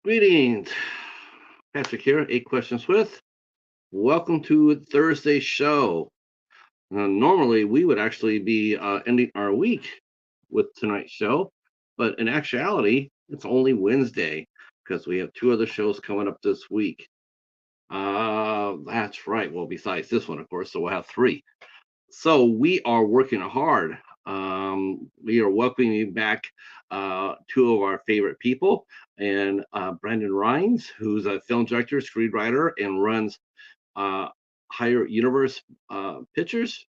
Greetings. Patrick here, Eight Questions With. Welcome to Thursday's show. Normally, we would actually be ending our week with tonight's show, but in actuality, it's only Wednesday because we have two other shows coming up this week. That's right. Well, besides this one, of course, so we'll have three. So we are working hard. We are welcoming back two of our favorite people, and Brandon Rhiness, who's a film director, screenwriter, and runs uh, Higher Universe Pictures.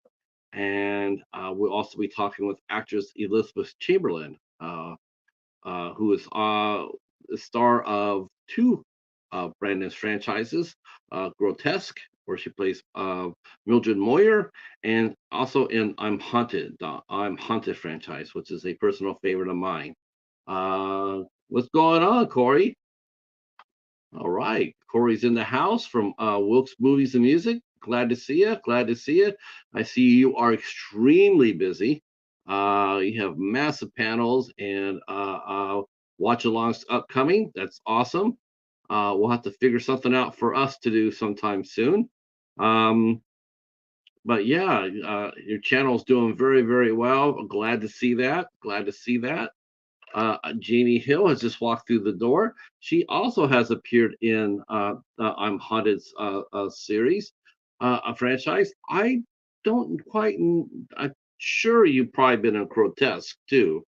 And we'll also be talking with actress Elizabeth Chamberlain, who is the star of two of Brandon's franchises, Grotesque, where she plays Mildred Moyer, and also in the I'm Haunted franchise, which is a personal favorite of mine. What's going on, Corey? All right, Corey's in the house from Wilkes Movies and Music. Glad to see you. Glad to see you. I see you are extremely busy. You have massive panels and watch alongs upcoming. That's awesome. We'll have to figure something out for us to do sometime soon. Um, but yeah, your channel's doing very, very well. Glad to see that. Glad to see that. Jamie Hill has just walked through the door. She also has appeared in I'm Haunted's series, a franchise. I don't quite. I'm sure you've probably been in Grotesque too.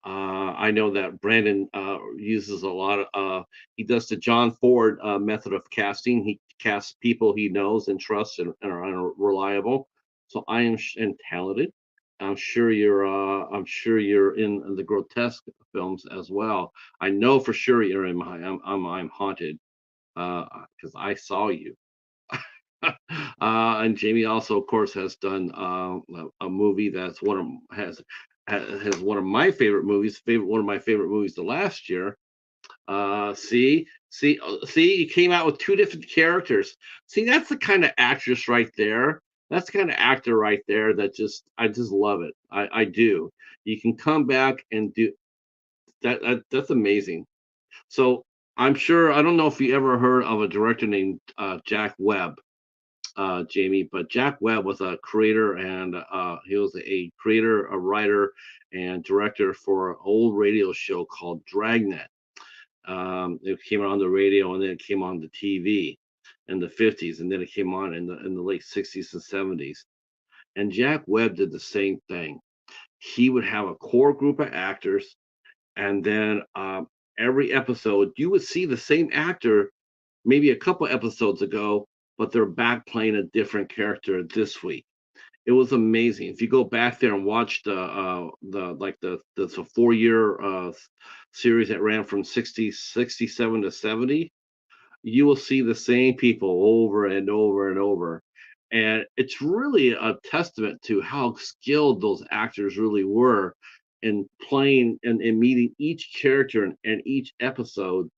I know that Brandon uses a lot of. He does the John Ford method of casting. He casts people he knows and trusts and are reliable. So I am and talented. I'm sure you're in the Grotesque films as well. I know for sure you're in my I'm Haunted because I saw you. And Jamie also, of course, has done a movie that's has one of my favorite movies, one of my favorite movies the last year. See, you came out with two different characters. See, that's the kind of actress right there. That's the kind of actor right there that I just love it. I do. You can come back and do that's amazing. So I'm sure I don't know if you ever heard of a director named Jack Webb, Jamie, but Jack Webb was a creator and he was a creator, a writer, and director for an old radio show called Dragnet. It came on the radio and then it came on the TV in the 50s, and then it came on in the late 60s and 70s. And Jack Webb did the same thing. He would have a core group of actors, and then every episode you would see the same actor maybe a couple episodes ago, but they're back playing a different character this week. It was amazing. If you go back there and watch the 4 year series that ran from 67 to 70, you will see the same people over and over and over. And it's really a testament to how skilled those actors really were in playing and meeting each character and each episode.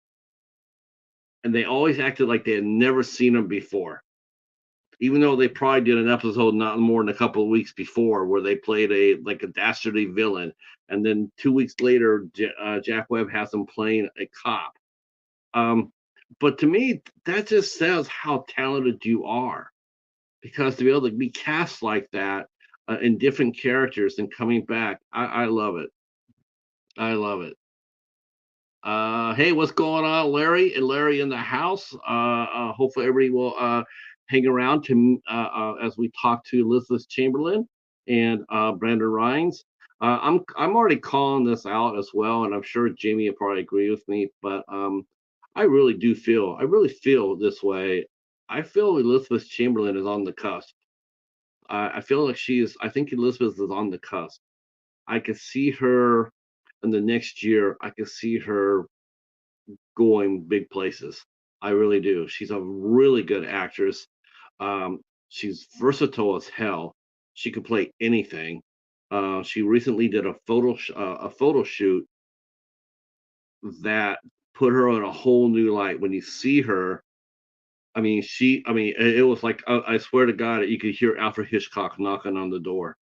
And they always acted like they had never seen them before, even though they probably did an episode not more than a couple of weeks before where they played a dastardly villain, and then 2 weeks later, Jack Webb has them playing a cop. Um, but to me, that just says how talented you are, because to be able to be cast like that in different characters and coming back, I love it. I love it. Hey, what's going on, Larry? And Larry in the house. Hopefully, everybody will hang around to as we talk to Elizabeth Chamberlain and Brandon Rhiness. I'm already calling this out as well, and I'm sure Jamie will probably agree with me. But I really feel this way. I feel Elizabeth Chamberlain is on the cusp. I feel like I think Elizabeth is on the cusp. I could see her in the next year. I could see her going big places. I really do. She's a really good actress. She's versatile as hell. She could play anything. She recently did a photo shoot that put her on a whole new light. When you see her, it was like I swear to God, you could hear Alfred Hitchcock knocking on the door,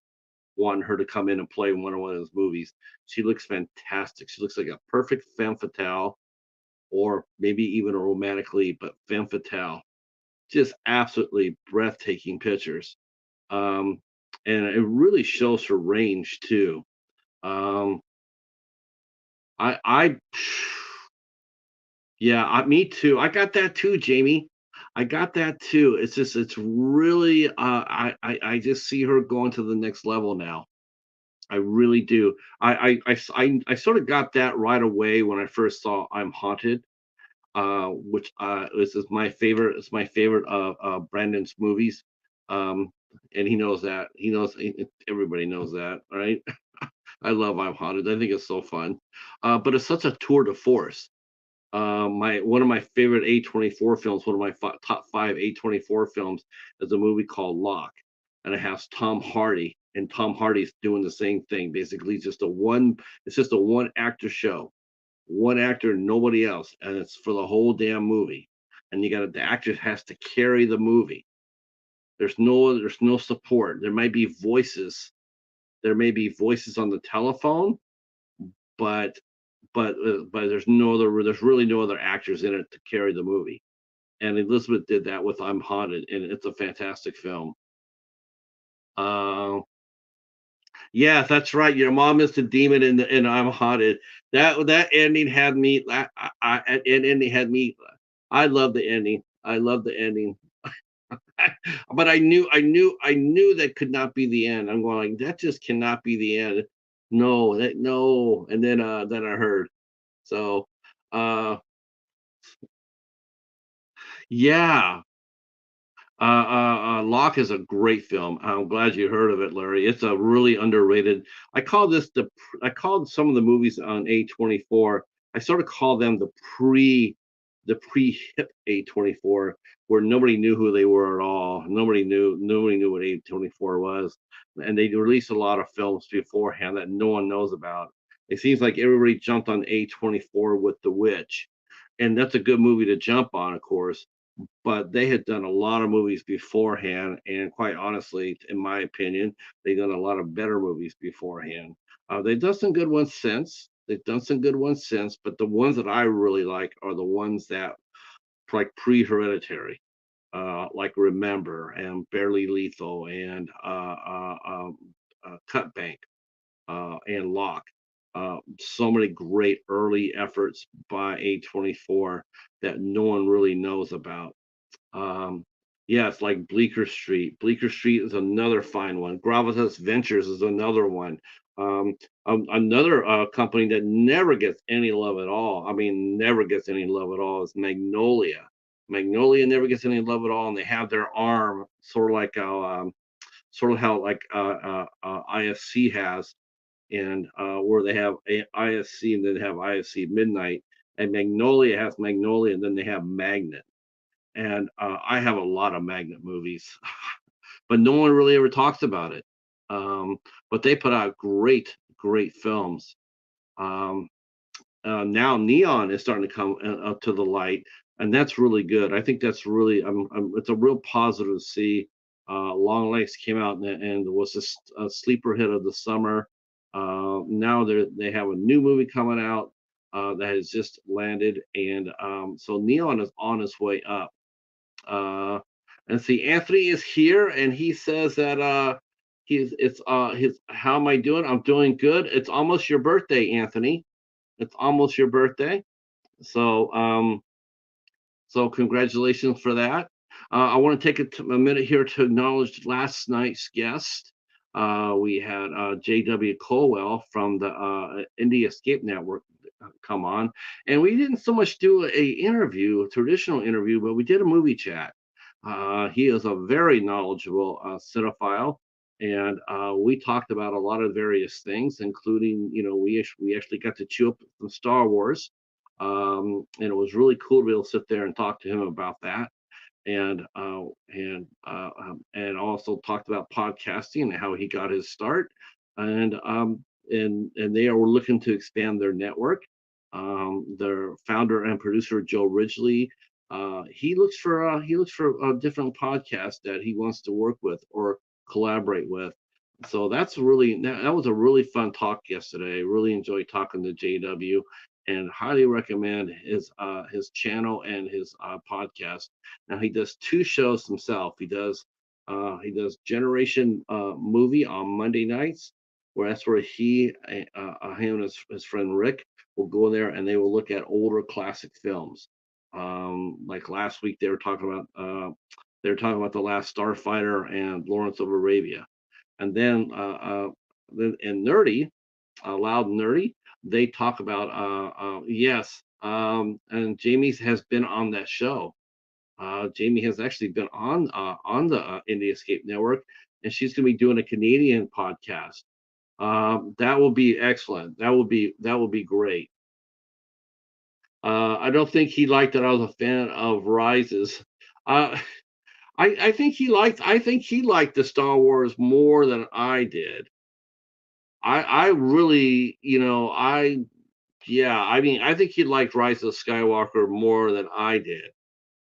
wanting her to come in and play in one of his movies. She looks fantastic. She looks like a perfect femme fatale. or maybe even romantically, but femme fatale. Just absolutely breathtaking pictures. Um, and it really shows her range too. Um, I yeah, me too. I got that too, Jamie. I got that too. It's just, it's really, I just see her going to the next level now. I really do. I sort of got that right away when I first saw I'm Haunted, which is my favorite. It's my favorite of Brandon's movies. Um, and he knows that. He knows, everybody knows that, right? I love I'm Haunted. I think it's so fun. But it's such a tour de force. My One of my favorite A24 films, one of my top five A24 films, is a movie called Lock, and it has Tom Hardy, and Tom Hardy's doing the same thing. Basically, it's just a one actor show, one actor, nobody else, and it's for the whole damn movie. And the actor has to carry the movie. There's no support. There may be voices on the telephone, but there's really no other actors in it to carry the movie. And Elizabeth did that with I'm Haunted, and it's a fantastic film. Uh, yeah, that's right. Your mom is the demon in I'm Haunted. That ending had me. And ending had me. I love the ending. I love the ending. But I knew that could not be the end. I'm going like, that just cannot be the end. No, that no. And then I heard. So, uh, yeah. Locke is a great film. I'm glad you heard of it, Larry. It's a really underrated. I called some of the movies on A24. I sort of call them the pre-hip A24, where nobody knew who they were at all. Nobody knew what A24 was, and they released a lot of films beforehand that no one knows about. It seems like everybody jumped on A24 with The Witch, and that's a good movie to jump on, of course, but they had done a lot of movies beforehand, and quite honestly, in my opinion, they've done a lot of better movies beforehand. They've done some good ones since. But the ones that I really like are the ones that like pre-Hereditary, like Remember and Barely Lethal and Cut Bank and Lock. So many great early efforts by A24 that no one really knows about. um, yeah, it's like Bleecker Street. Bleecker Street is another fine one. Gravitas Ventures is another one. Um, Another company that never gets any love at all. I mean, never gets any love at all is Magnolia. Magnolia never gets any love at all, and they have their arm sort of how like IFC has, and where they have IFC and then they have IFC Midnight, and Magnolia has Magnolia, and then they have Magnet. And I have a lot of Magnet movies, but no one really ever talks about it. But they put out great films. Um, Now Neon is starting to come up to the light, and that's really good. I think that's really, it's a real positive to see. Long Legs came out and was a sleeper hit of the summer. Now they have a new movie coming out that has just landed, and so Neon is on its way up. uh, and see, Anthony is here, and he says that he's it's his how am I doing? I'm doing good. It's almost your birthday, Anthony. It's almost your birthday. So so congratulations for that. I want to take a minute here to acknowledge last night's guest. We had J.W. Colwell from the Indie Escape Network come on, and we didn't so much do a traditional interview, but we did a movie chat. He is a very knowledgeable cinephile, and we talked about a lot of various things, including, we actually got to chew up some Star Wars, and it was really cool to be able to sit there and talk to him about that, and also talked about podcasting and how he got his start, and they are looking to expand their network. Their founder and producer Joe Ridgely, he looks for a different podcast that he wants to work with or collaborate with. So that was a really fun talk yesterday. I really enjoyed talking to JW, and highly recommend his channel and his podcast. Now he does two shows himself. He does Generation Movie on Monday nights, where that's where him and his friend Rick will go there and they will look at older classic films. Like last week they were talking about The Last Starfighter and Lawrence of Arabia, and then in Nerdy, Loud and Nerdy, they talk about yes, and Jamie has been on that show. Jamie has actually been on the Indie Escape Network, and she's going to be doing a Canadian podcast. That will be excellent. That will be great. I don't think he liked that I was a fan of Rises. Uh, I think he liked the Star Wars more than I did. I really, yeah, I mean, I think he liked Rise of Skywalker more than I did.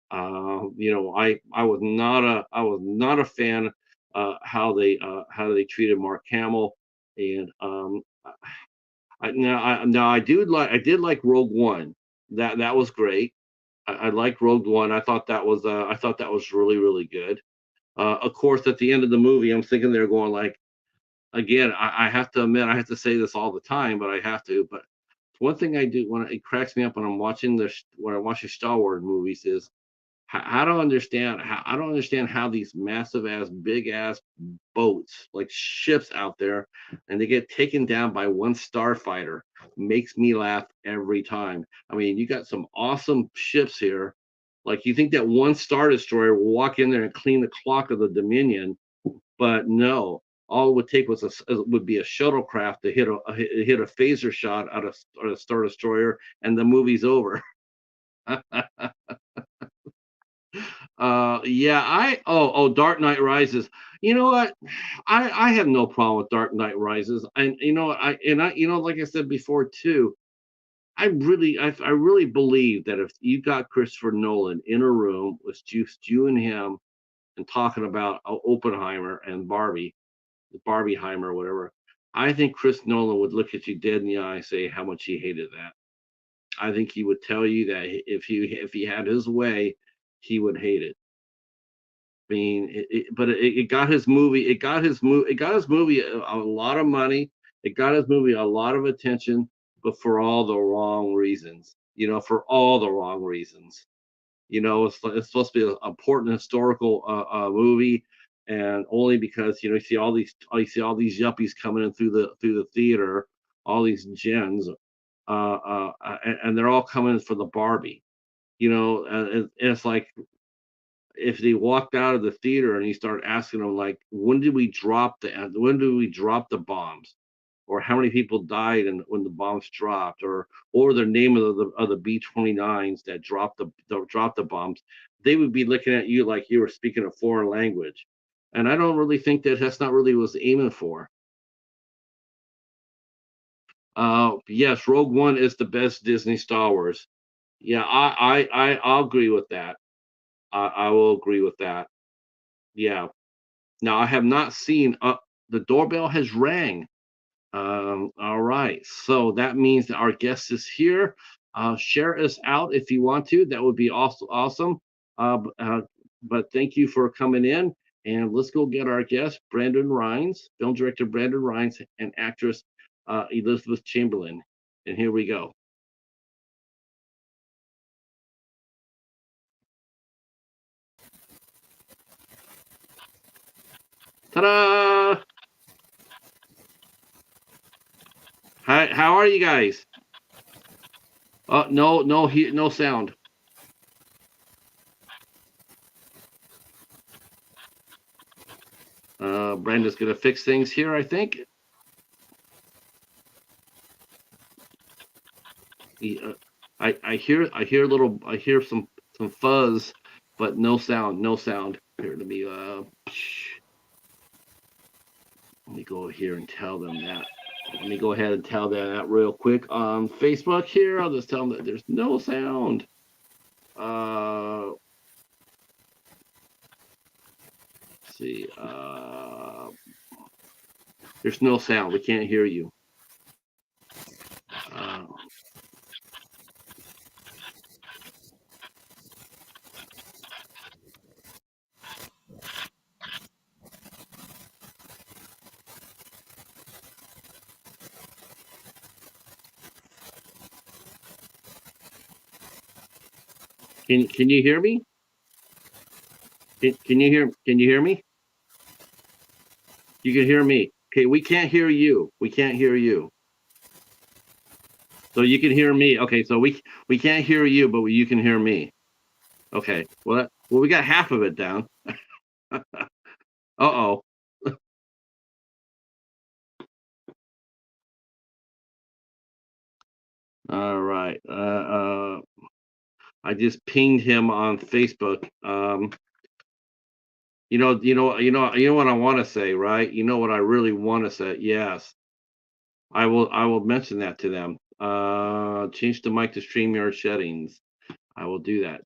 I was not a fan how they treated Mark Hamill, and I did like Rogue One. That was great. I liked Rogue One. I thought that was really really good. Of course, at the end of the movie, I'm thinking they're going like, again, I have to admit, I have to say this all the time, but I have to. But one thing I do when it cracks me up when I'm watching Star Wars movies is I don't understand how these massive ass big ass boats like ships out there and they get taken down by one starfighter. Makes me laugh every time. I mean, you got some awesome ships here. Like you think that one star destroyer will walk in there and clean the clock of the Dominion, but no, all it would take would be a shuttlecraft to hit a phaser shot out of Star Destroyer, and the movie's over. Yeah, Dark Knight Rises. You know what? I have no problem with Dark Knight Rises, and you know what? Like I said before too. I really believe that if you got Christopher Nolan in a room with just you and him and talking about Oppenheimer and Barbieheimer or whatever, I think Chris Nolan would look at you dead in the eye and say how much he hated that. I think he would tell you that if he had his way, he would hate it. I mean, but it got his movie. It got his movie a lot of money. It got his movie a lot of attention, but for all the wrong reasons. For all the wrong reasons. It's supposed to be an important historical movie, and only because you see all these yuppies coming in through the theater, all these gens, and they're all coming for the Barbie. And it's like if they walked out of the theater and you start asking them like, when did we drop the bombs, or how many people died and when the bombs dropped, or the name of the B-29s that dropped the bombs, they would be looking at you like you were speaking a foreign language. And I don't really think that's not really what was aiming for. Yes, Rogue One is the best Disney Star Wars. Yeah, I'll agree with that. I will agree with that. Yeah. Now I have not seen. The doorbell has rang. All right, so that means that our guest is here. Share us out if you want to. That would be also awesome. But thank you for coming in, and let's go get our guest, Brandon Rhiness, film director Brandon Rhiness, and actress Elizabeth Chamberlain. And here we go. Ta-da! Hi, how are you guys? No, no, no sound. Brandon's gonna fix things here, I think. He, I hear some fuzz, but no sound, no sound. Here, let me go here and tell them that. Let me go ahead and tell them that real quick on Facebook here. I'll just tell them that there's no sound. Let's see. There's no sound. We can't hear you. Uh, Can you hear me? Can you hear me? You can hear me. Okay, we can't hear you. We can't hear you. So you can hear me. Okay, so we can't hear you, but you can hear me. Okay. Well, we got half of it down. Uh-oh. All right. I just pinged him on Facebook. You know what I want to say, right? You know what I really want to say. Yes, I will mention that to them. Change the mic to StreamYard settings. I will do that.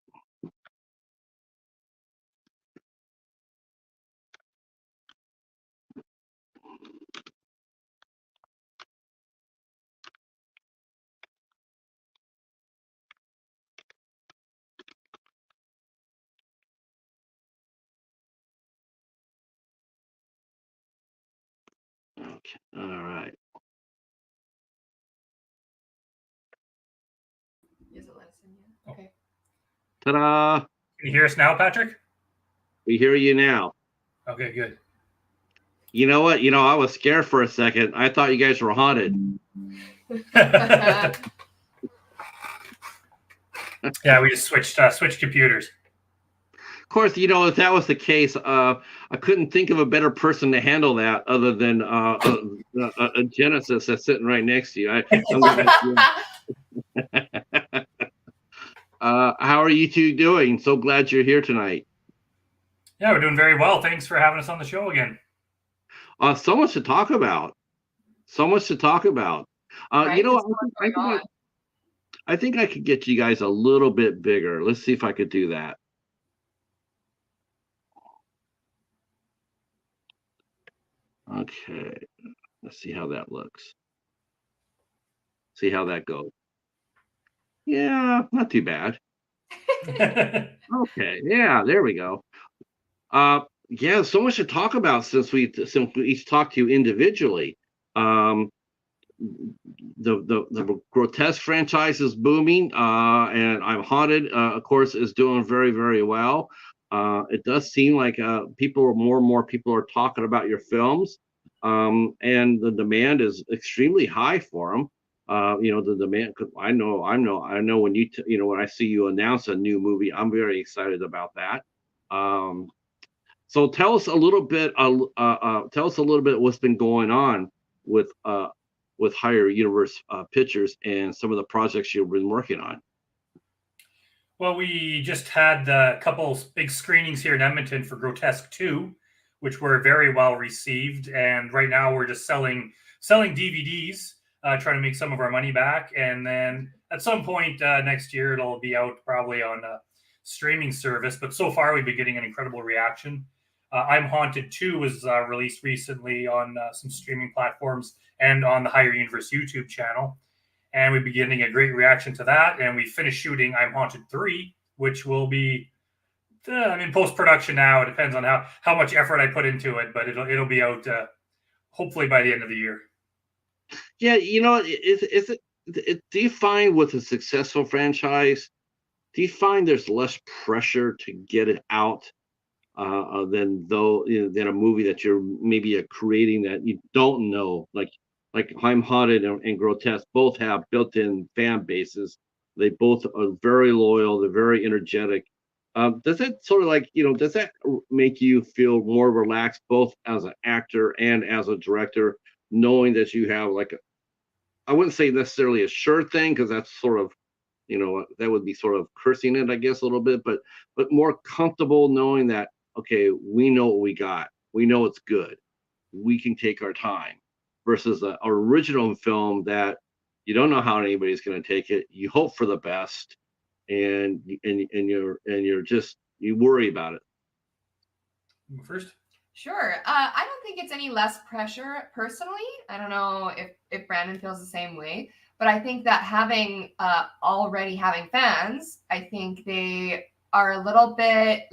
Okay. All right. Is it let us in yet? Okay. Ta-da! Can you hear us now, Patrick? We hear you now. Okay, good. You know what? I was scared for a second. I thought you guys were haunted. Yeah, we just switched computers. Of course, if that was the case, I couldn't think of a better person to handle that other than a Genesis that's sitting right next to you. How are you two doing? So glad you're here tonight. Yeah, we're doing very well. Thanks for having us on the show again. So much to talk about. So much to talk about. Right? I think I could get you guys a little bit bigger. Let's see if I could do that. Okay. Let's see how that looks. See how that goes. Yeah, not too bad. Okay. Yeah, there we go. Yeah, so much to talk about since we each talked to you individually. The Grotesque franchise is booming, and I'm Haunted, of course, is doing very, very well. It does seem like more and more people are talking about your films, and the demand is extremely high for them. The demand. I know when when I see you announce a new movie, I'm very excited about that. So tell us a little bit. Tell us a little bit what's been going on with Higher Universe Pictures and some of the projects you've been working on. Well, we just had a couple big screenings here in Edmonton for Grotesque 2, which were very well received. And right now we're just selling DVDs, trying to make some of our money back. And then at some point next year, it'll be out probably on a streaming service. But so far, we've been getting an incredible reaction. I'm Haunted 2 was released recently on some streaming platforms and on the Higher Universe YouTube channel. And we've been getting a great reaction to that. And we finished shooting I'm Haunted 3, which will be I'm in post-production now. It depends on how much effort I put into it, but it'll be out hopefully by the end of the year. Yeah, do you find with a successful franchise, do you find there's less pressure to get it out than a movie that you're maybe creating that you don't know, like I'm Haunted and Grotesque both have built-in fan bases. They both are very loyal. They're very energetic. Does that sort of does that make you feel more relaxed both as an actor and as a director, knowing that you have I wouldn't say necessarily a sure thing, because that's sort of that would be sort of cursing it, I guess, a little bit, but more comfortable knowing that, okay, we know what we got. We know it's good. We can take our time, versus an original film that you don't know how anybody's going to take it. You hope for the best, and you're just, you worry about it. First. Sure. I don't think it's any less pressure personally. I don't know if Brandon feels the same way, but I think that already having fans, I think they are a little bit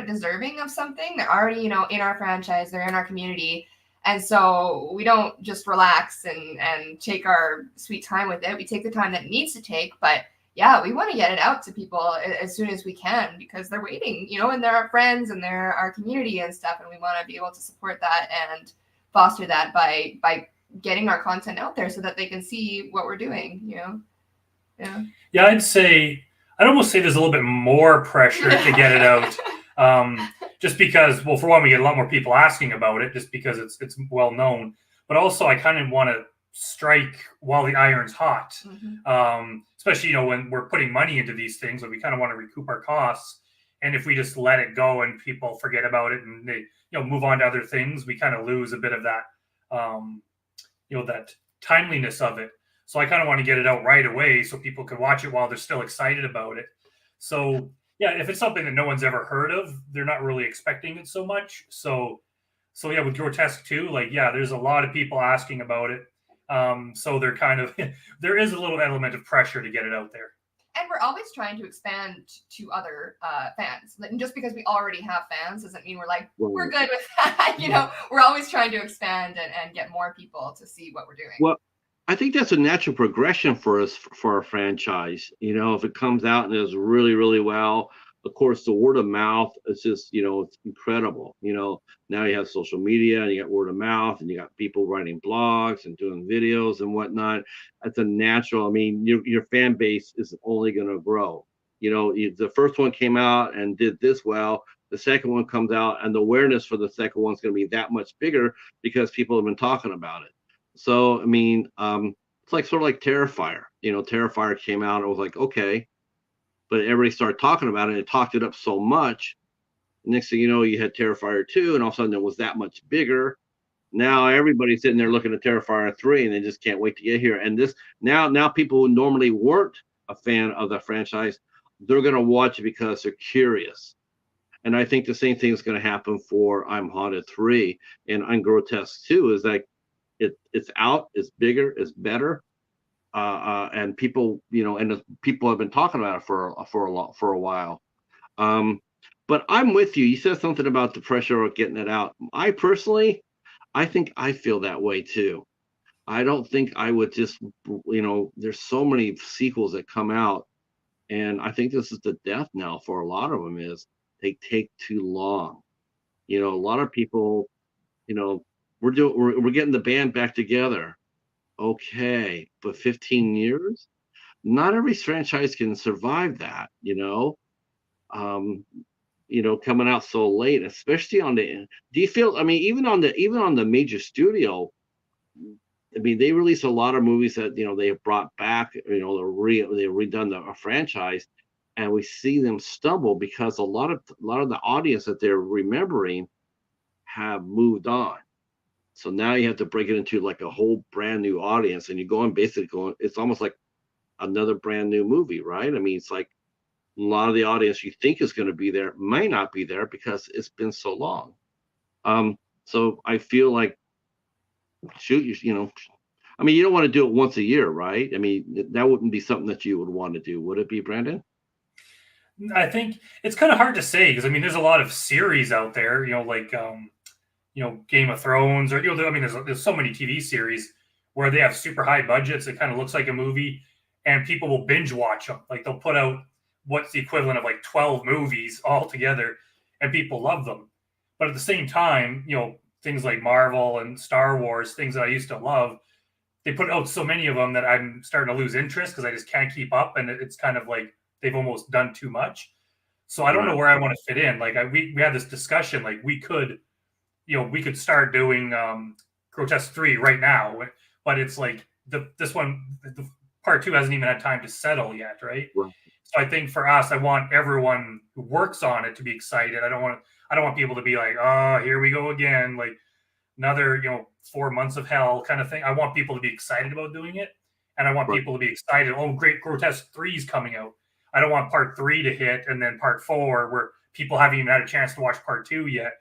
deserving of something. They're already, in our franchise, they're in our community. And so we don't just relax and take our sweet time with it. We take the time that it needs to take, but yeah, we want to get it out to people as soon as we can, because they're waiting, you know, and they're our friends and they're our community and stuff. And we want to be able to support that and foster that by getting our content out there so that they can see what we're doing, you know? Yeah, I'd almost say there's a little bit more pressure to get it out. Just because, well, for one, we get a lot more people asking about it just because it's well known. But also, I kind of want to strike while the iron's hot. Especially, you know, when we're putting money into these things, and we kind of want to recoup our costs. And if we just let it go and people forget about it and they, you know, move on to other things, we kind of lose a bit of that, you know, that timeliness of it. So I kind of want to get it out right away so people can watch it while they're still excited about it. So yeah, if it's something that no one's ever heard of, they're not really expecting it so much. So yeah, with Grotesque 2, like, yeah, there's a lot of people asking about it. So they're kind of, there is a little element of pressure to get it out there. And we're always trying to expand to other fans. And just because we already have fans doesn't mean we're like, we're good with that. You know, we're always trying to expand and get more people to see what we're doing. Well, I think that's a natural progression for us, for our franchise. You know, if it comes out and does really, really well, of course, the word of mouth is just, you know, it's incredible. You know, now you have social media and you got word of mouth and you got people writing blogs and doing videos and whatnot. That's a natural. I mean, your fan base is only going to grow. You know, the first one came out and did this well. The second one comes out and the awareness for the second one's going to be that much bigger because people have been talking about it. So, I mean, it's like sort of like Terrifier. You know, Terrifier came out. It was like, okay, but everybody started talking about it. And it talked it up so much. Next thing you know, you had Terrifier 2, and all of a sudden it was that much bigger. Now everybody's sitting there looking at Terrifier 3, and they just can't wait to get here. And this now people who normally weren't a fan of the franchise, they're going to watch it because they're curious. And I think the same thing is going to happen for I'm Haunted 3 and Grotesque 2. Is like it's out, it's bigger, it's better, and people, you know, and people have been talking about it for a while. But I'm with you. You said something about the pressure of getting it out. I think I feel that way too. I don't think I would just, you know, there's so many sequels that come out, and I think this is the death knell for a lot of them is they take too long. You know, a lot of people, you know, we're getting the band back together. Okay, but 15 years? Not every franchise can survive that, you know. You know, coming out so late, especially on the. Do you feel? I mean, even on the major studio, I mean, they release a lot of movies that, you know, they have brought back. You know, they redone the franchise, and we see them stumble because a lot of the audience that they're remembering have moved on. So now you have to break it into like a whole brand new audience, and you're basically going. It's almost like another brand new movie, right? I mean, it's like a lot of the audience you think is going to be there may not be there because it's been so long. So I feel like, shoot, you know, I mean, you don't want to do it once a year, right? I mean, that wouldn't be something that you would want to do, would it be, Brandon? I think it's kind of hard to say because I mean, there's a lot of series out there, you know, like you know, Game of Thrones, or, you know, I mean, there's so many TV series where they have super high budgets. It kind of looks like a movie, and people will binge watch them. Like they'll put out what's the equivalent of like 12 movies all together, and people love them. But at the same time, you know, things like Marvel and Star Wars, things that I used to love, they put out so many of them that I'm starting to lose interest because I just can't keep up, and it's kind of like they've almost done too much. So I don't know where I want to fit in. Like we had this discussion, like we could start doing Grotesque 3 right now, but it's like the part 2 hasn't even had time to settle yet, right? So I think for us, I want everyone who works on it to be excited. I don't want people to be like, oh, here we go again, like another, you know, 4 months of hell kind of thing. I want people to be excited about doing it, and I want people to be excited. Oh, great, Grotesque 3 is coming out. I don't want part 3 to hit and then part 4 where people haven't even had a chance to watch part 2 yet.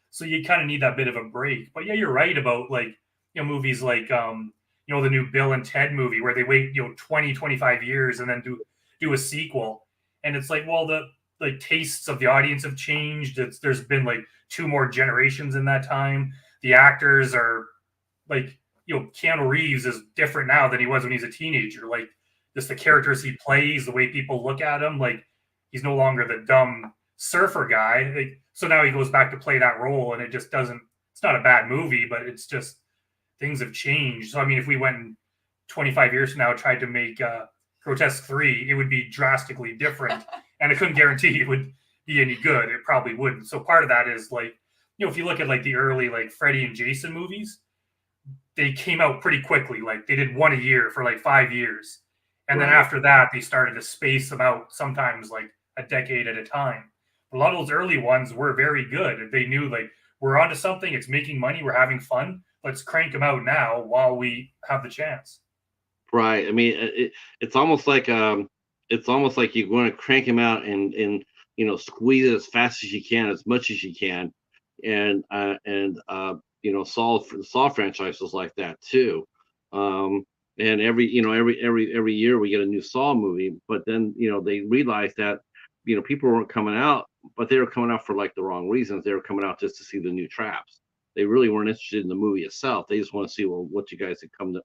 So you kind of need that bit of a break. But yeah, you're right about, like, you know, movies like, you know, the new Bill and Ted movie where they wait, you know, 20, 25 years and then do a sequel. And it's like, well, the like tastes of the audience have changed. There's been like 2 more generations in that time. The actors are like, you know, Keanu Reeves is different now than he was when he's a teenager. Like, just the characters he plays, the way people look at him. Like, he's no longer the dumb surfer guy. So now he goes back to play that role, and it just doesn't. It's not a bad movie, but it's just things have changed. So I mean, if we went 25 years from now tried to make Grotesque 3, it would be drastically different, and I couldn't guarantee it would be any good. It probably wouldn't. So part of that is like, if you look at like the early like Freddy and Jason movies, they came out pretty quickly. Like they did one a year for like 5 years. And then after that, they started to space them out, sometimes like a decade at a time. But a lot of those early ones were very good. They knew like, we're onto something. It's making money. We're having fun. Let's crank them out now while we have the chance. Right. I mean, it's almost like you want to crank them out and squeeze it as fast as you can, as much as you can, and Saw franchise was like that too. And every year we get a new Saw movie, but then they realized that people weren't coming out, but they were coming out for like the wrong reasons. They were coming out just to see the new traps. They really weren't interested in the movie itself. They just want to see, well, what you guys had come to,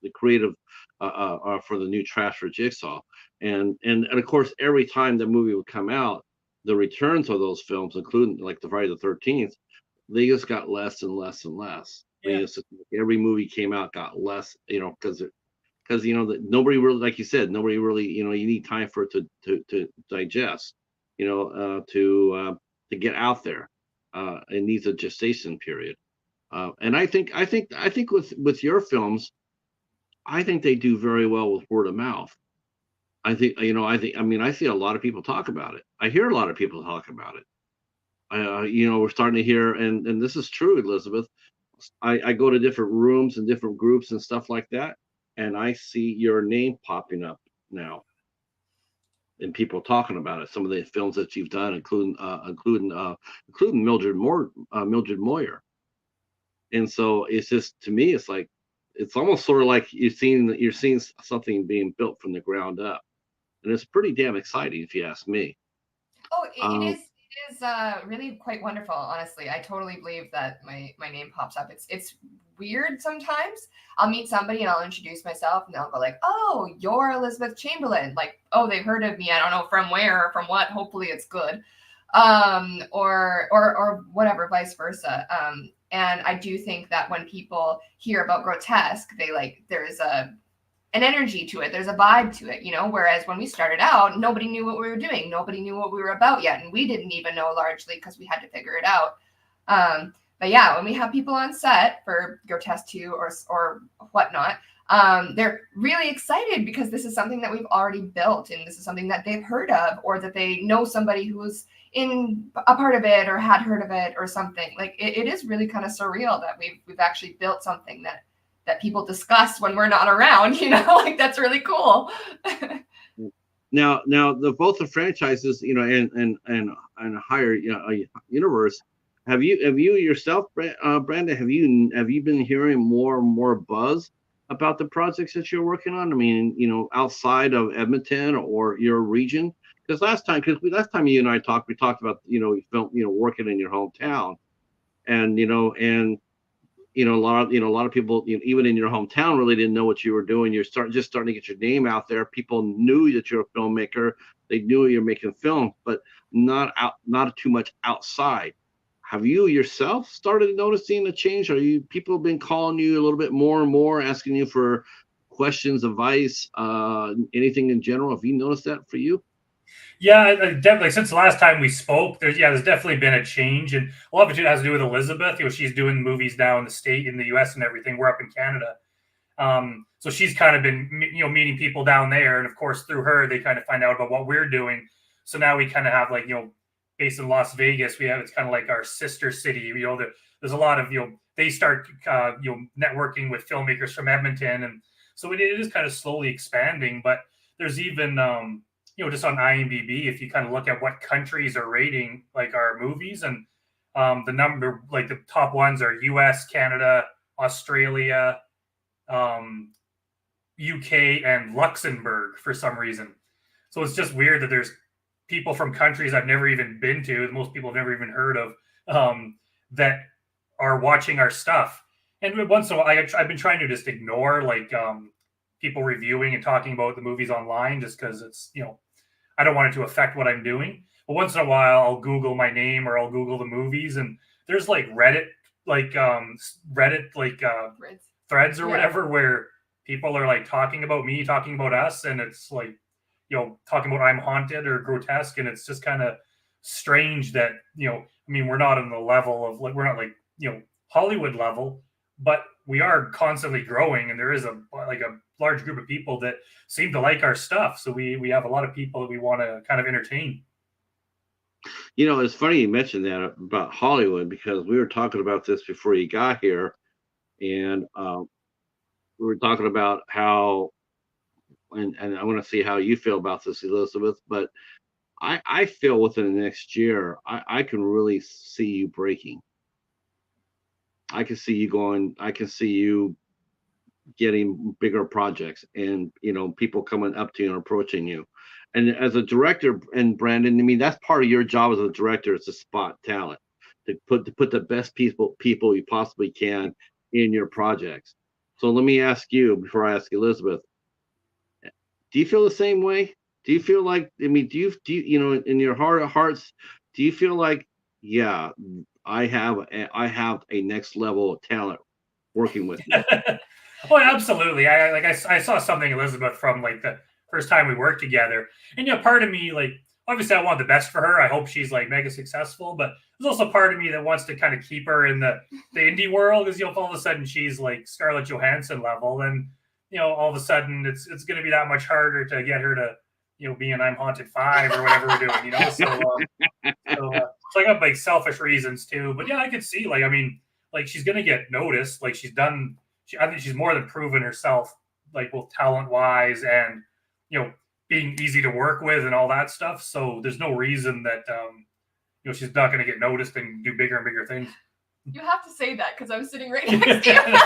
the creative for the new traps for Jigsaw. And of course, every time the movie would come out, the returns of those films, including like the Friday the 13th, they just got less and less and less. Yeah. I mean, every movie came out got less, because nobody really, like you said, nobody really, you need time for it to digest, to get out there. It needs a gestation period. And I think with your films, I think they do very well with word of mouth. I see a lot of people talk about it. I hear a lot of people talk about it. We're starting to hear, and this is true, Elizabeth. I go to different rooms and different groups and stuff like that, and I see your name popping up now, and people talking about it. Some of the films that you've done, including Mildred Moyer. And so it's just, to me, it's like, it's almost sort of like you're seeing something being built from the ground up, and it's pretty damn exciting, if you ask me. Oh, it is really quite wonderful. Honestly, I totally believe that my name pops up. It's weird sometimes. I'll meet somebody and I'll introduce myself, and they'll go like, "Oh, you're Elizabeth Chamberlain." Like, "Oh, they've heard of me. I don't know from where or from what. Hopefully, it's good." Or whatever, vice versa. And I do think that when people hear about Grotesque, there's an energy to it. There's a vibe to it, whereas when we started out, nobody knew what we were doing. Nobody knew what we were about yet. And we didn't even know, largely because we had to figure it out. But yeah, when we have people on set for Grotesque 2 or whatnot, they're really excited because this is something that we've already built, and this is something that they've heard of, or that they know somebody who was in a part of it or had heard of it or something. Like it is really kind of surreal that we've actually built something that people discuss when we're not around, like that's really cool. Now both the franchises, and higher universe, have you yourself, Brandon, have you been hearing more and more buzz about the projects that you're working on? I mean, outside of Edmonton or your region? Because last time you and I talked, we talked about working in your hometown, and a lot of people, even in your hometown, really didn't know what you were doing. You're starting to get your name out there. People knew that you're a filmmaker. They knew you're making film, but not too much outside. Have you yourself started noticing a change? People have been calling you a little bit more and more, asking you for questions, advice, anything in general? Have you noticed that for you? Yeah, definitely. Since the last time we spoke, there's definitely been a change, and a lot of it has to do with Elizabeth. She's doing movies now in the U.S. and everything. We're up in Canada, so she's kind of been meeting people down there, and of course through her they kind of find out about what we're doing. So now we kind of have based in Las Vegas, it's kind of like our sister city. There's a lot of they start networking with filmmakers from Edmonton, and so it is kind of slowly expanding. But there's even just on IMDb, if you kind of look at what countries are rating like our movies, and the number, like the top ones are US, Canada, Australia, UK, and Luxembourg for some reason. So it's just weird that there's people from countries I've never even been to, that most people have never even heard of, that are watching our stuff. And once in a while, I've been trying to just ignore people reviewing and talking about the movies online, just because it's, I don't want it to affect what I'm doing. But once in a while, I'll Google my name or I'll Google the movies, and there's like Reddit, threads or whatever, where people are like talking about me, talking about us, and it's like, talking about I'm Haunted or Grotesque, and it's just kind of strange that, we're not on the level of we're not like, Hollywood level, but we are constantly growing, and there is a large group of people that seem to like our stuff. So we have a lot of people that we want to kind of entertain. It's funny you mentioned that about Hollywood, because we were talking about this before you got here, and we were talking about how, and I want to see how you feel about this, Elizabeth, but I feel within the next year, I can really see you breaking. I can see you getting bigger projects, and people coming up to you and approaching you. And as a director, and Brandon, that's part of your job as a director, is to spot talent, to put the best people you possibly can in your projects. So let me ask you, before I ask Elizabeth, do you feel the same way? Do you feel like, do you in your heart of hearts, do you feel like, yeah, I have a next level of talent working with you? Oh, absolutely. I saw something, Elizabeth, from like the first time we worked together, and part of me, like, obviously I want the best for her. I hope she's like mega successful, but there's also part of me that wants to kind of keep her in the indie world, because if all of a sudden she's like Scarlett Johansson level, then all of a sudden it's going to be that much harder to get her to be in I'm Haunted 5 or whatever we're doing. So I got like selfish reasons too, but yeah, I could see like she's going to get noticed. Like I think she's more than proven herself, like both talent wise and being easy to work with and all that stuff. So there's no reason that she's not going to get noticed and do bigger and bigger things. You have to say that, because I was sitting right next to you.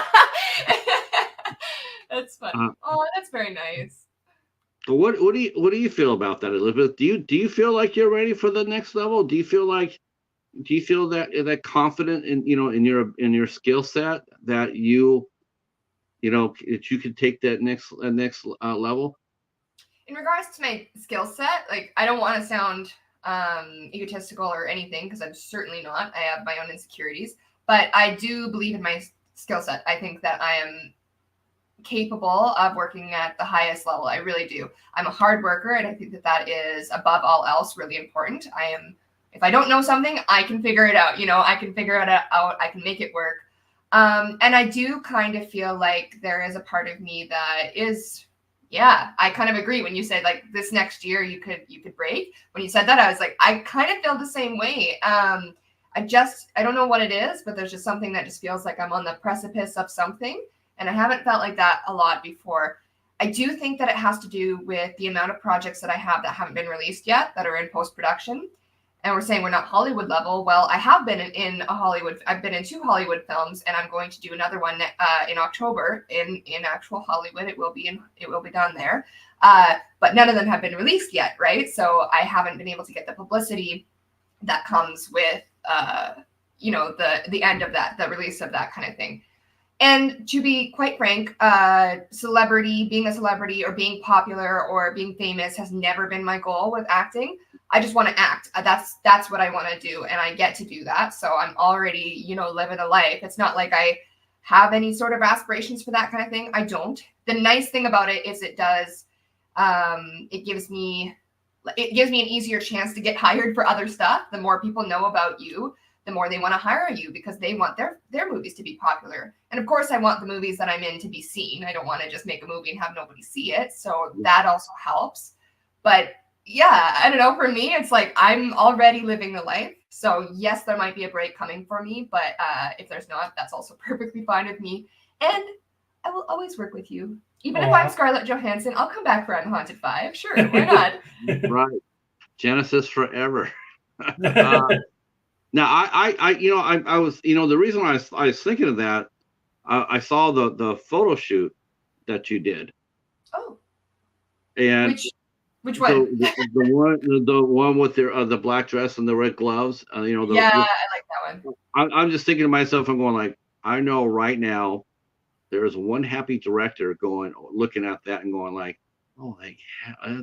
That's funny. That's very nice. What do you feel about that, Elizabeth? Do you feel like you're ready for the next level? Do you feel that confident in in your skill set, that you could take that next level? In regards to my skill set, like, I don't want to sound egotistical or anything, because I'm certainly not. I have my own insecurities, but I do believe in my skill set. I think that I am capable of working at the highest level. I really do. I'm a hard worker, and I think that is above all else really important. If I don't know something, I can figure it out. I can figure it out. I can make it work. And I do kind of feel like there is a part of me that is, I kind of agree when you said like this next year you could break. When you said that, I was like, I kind of feel the same way. I don't know what it is, but there's just something that just feels like I'm on the precipice of something. And I haven't felt like that a lot before. I do think that it has to do with the amount of projects that I have that haven't been released yet, that are in post-production. And we're saying we're not Hollywood level. Well, I have been I've been in 2 Hollywood films, and I'm going to do another one in October in actual Hollywood. It will be done there. But none of them have been released yet, right? So I haven't been able to get the publicity that comes with the end of that, the release of that kind of thing. And to be quite frank, being a celebrity or being popular or being famous has never been my goal with acting. I just want to act. That's what I want to do, and I get to do that. So I'm already, living a life. It's not like I have any sort of aspirations for that kind of thing. I don't. The nice thing about it is it does, it gives me an easier chance to get hired for other stuff. The more people know about you, the more they want to hire you, because they want their movies to be popular. And of course, I want the movies that I'm in to be seen. I don't want to just make a movie and have nobody see it. So that also helps. But yeah, I don't know. For me, it's like I'm already living the life. So yes, there might be a break coming for me, but if there's not, that's also perfectly fine with me. And I will always work with you. Even if I'm Scarlett Johansson, I'll come back for I'm Haunted 5. Sure, why not? Right. Genesis forever. Now, I was, the reason I was thinking of that, I saw the photo shoot that you did. Oh. And which one? The one with the black dress and the red gloves. I like that one. I'm just thinking to myself, I'm going like, I know right now, there is one happy director looking at that and going like, oh, like,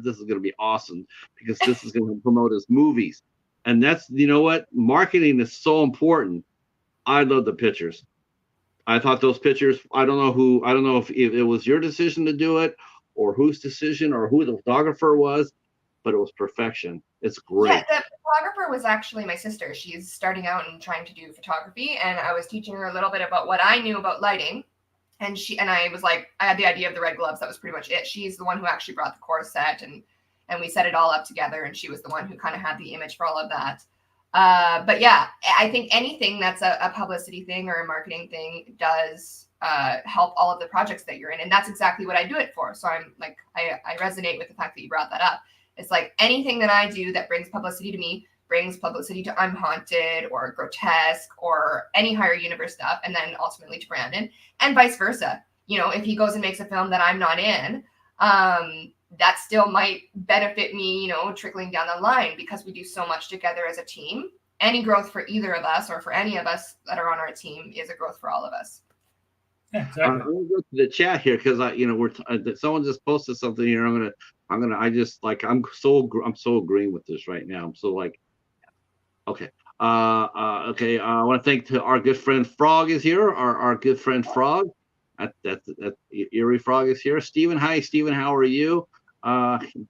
this is going to be awesome because this is going to promote his movies. And that's, you know what? Marketing is so important. I love the pictures. I thought those pictures, I don't know if it was your decision to do it or whose decision or who the photographer was, but it was perfection. It's great. Yeah, the photographer was actually my sister. She's starting out and trying to do photography, and I was teaching her a little bit about what I knew about lighting. And I was like, I had the idea of the red gloves. That was pretty much it. She's the one who actually brought the core set, and we set it all up together. And she was the one who kind of had the image for all of that. But yeah, I think anything that's a publicity thing or a marketing thing does help all of the projects that you're in. And that's exactly what I do it for. So I'm like, I resonate with the fact that you brought that up. It's like anything that I do that brings publicity to me brings publicity to I'm Haunted or Grotesque or any higher universe stuff, and then ultimately to Brandon, and vice versa. You know, if he goes and makes a film that I'm not in, that still might benefit me, you know, trickling down the line because we do so much together as a team. Any growth for either of us or for any of us that are on our team is a growth for all of us. Yeah, exactly. I'm gonna go to the chat here because someone just posted something here. I'm so agreeing with this right now. I'm so like, okay. Okay. I want to thank our good friend Frog is here. Our good friend Frog. That's Erie Frog is here. Stephen, hi Stephen, how are you?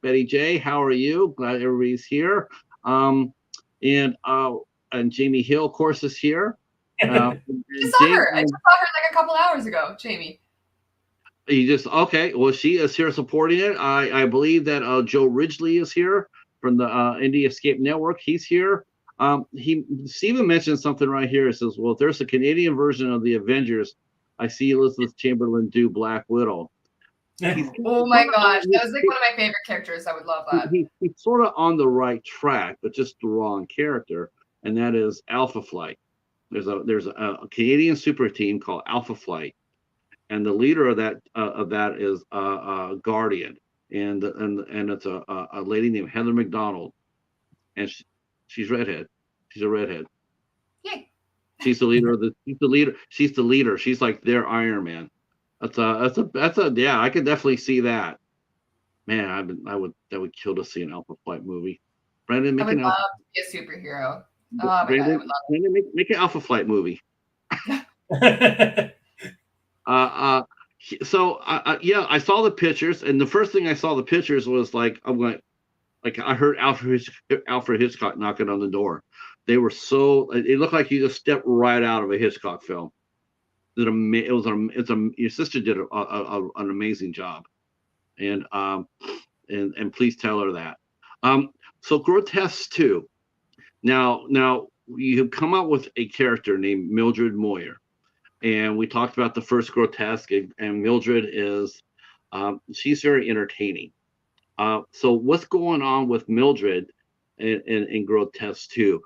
Betty J, how are you? Glad everybody's here. And Jamie Hill, of course, is here. I saw her. I just saw her like a couple hours ago, Jamie. Okay. Well, she is here supporting it. I believe that Joe Ridgely is here from the Indie Escape Network. He's here. Stephen mentioned something right here. It says, well, if there's a Canadian version of the Avengers, I see Elizabeth Chamberlain do Black Widow. Oh my gosh, that was like one of my favorite characters. I would love that. He's sort of on the right track, but just the wrong character, and that is Alpha Flight. There's a Canadian super team called Alpha Flight, and the leader of that is Guardian, and it's a lady named Heather McDonald, and she's redhead. She's a redhead. Yay. She's the leader of the. She's the leader. She's like their Iron Man. That's a yeah. I could definitely see that. Man, that would kill to see an Alpha Flight movie. Brandon, I would love to be a superhero. Oh my Brandon, God, I would love it. Brandon, make an Alpha Flight movie. So yeah, I saw the pictures, and the first thing I saw the pictures was like I heard Alfred Hitchcock knocking on the door. They were it looked like you just stepped right out of a Hitchcock film. Your sister did an amazing job, and please tell her that. So Grotesque 2. Now you have come up with a character named Mildred Moyer, and we talked about the first Grotesque, and Mildred is she's very entertaining. So what's going on with Mildred in Grotesque 2?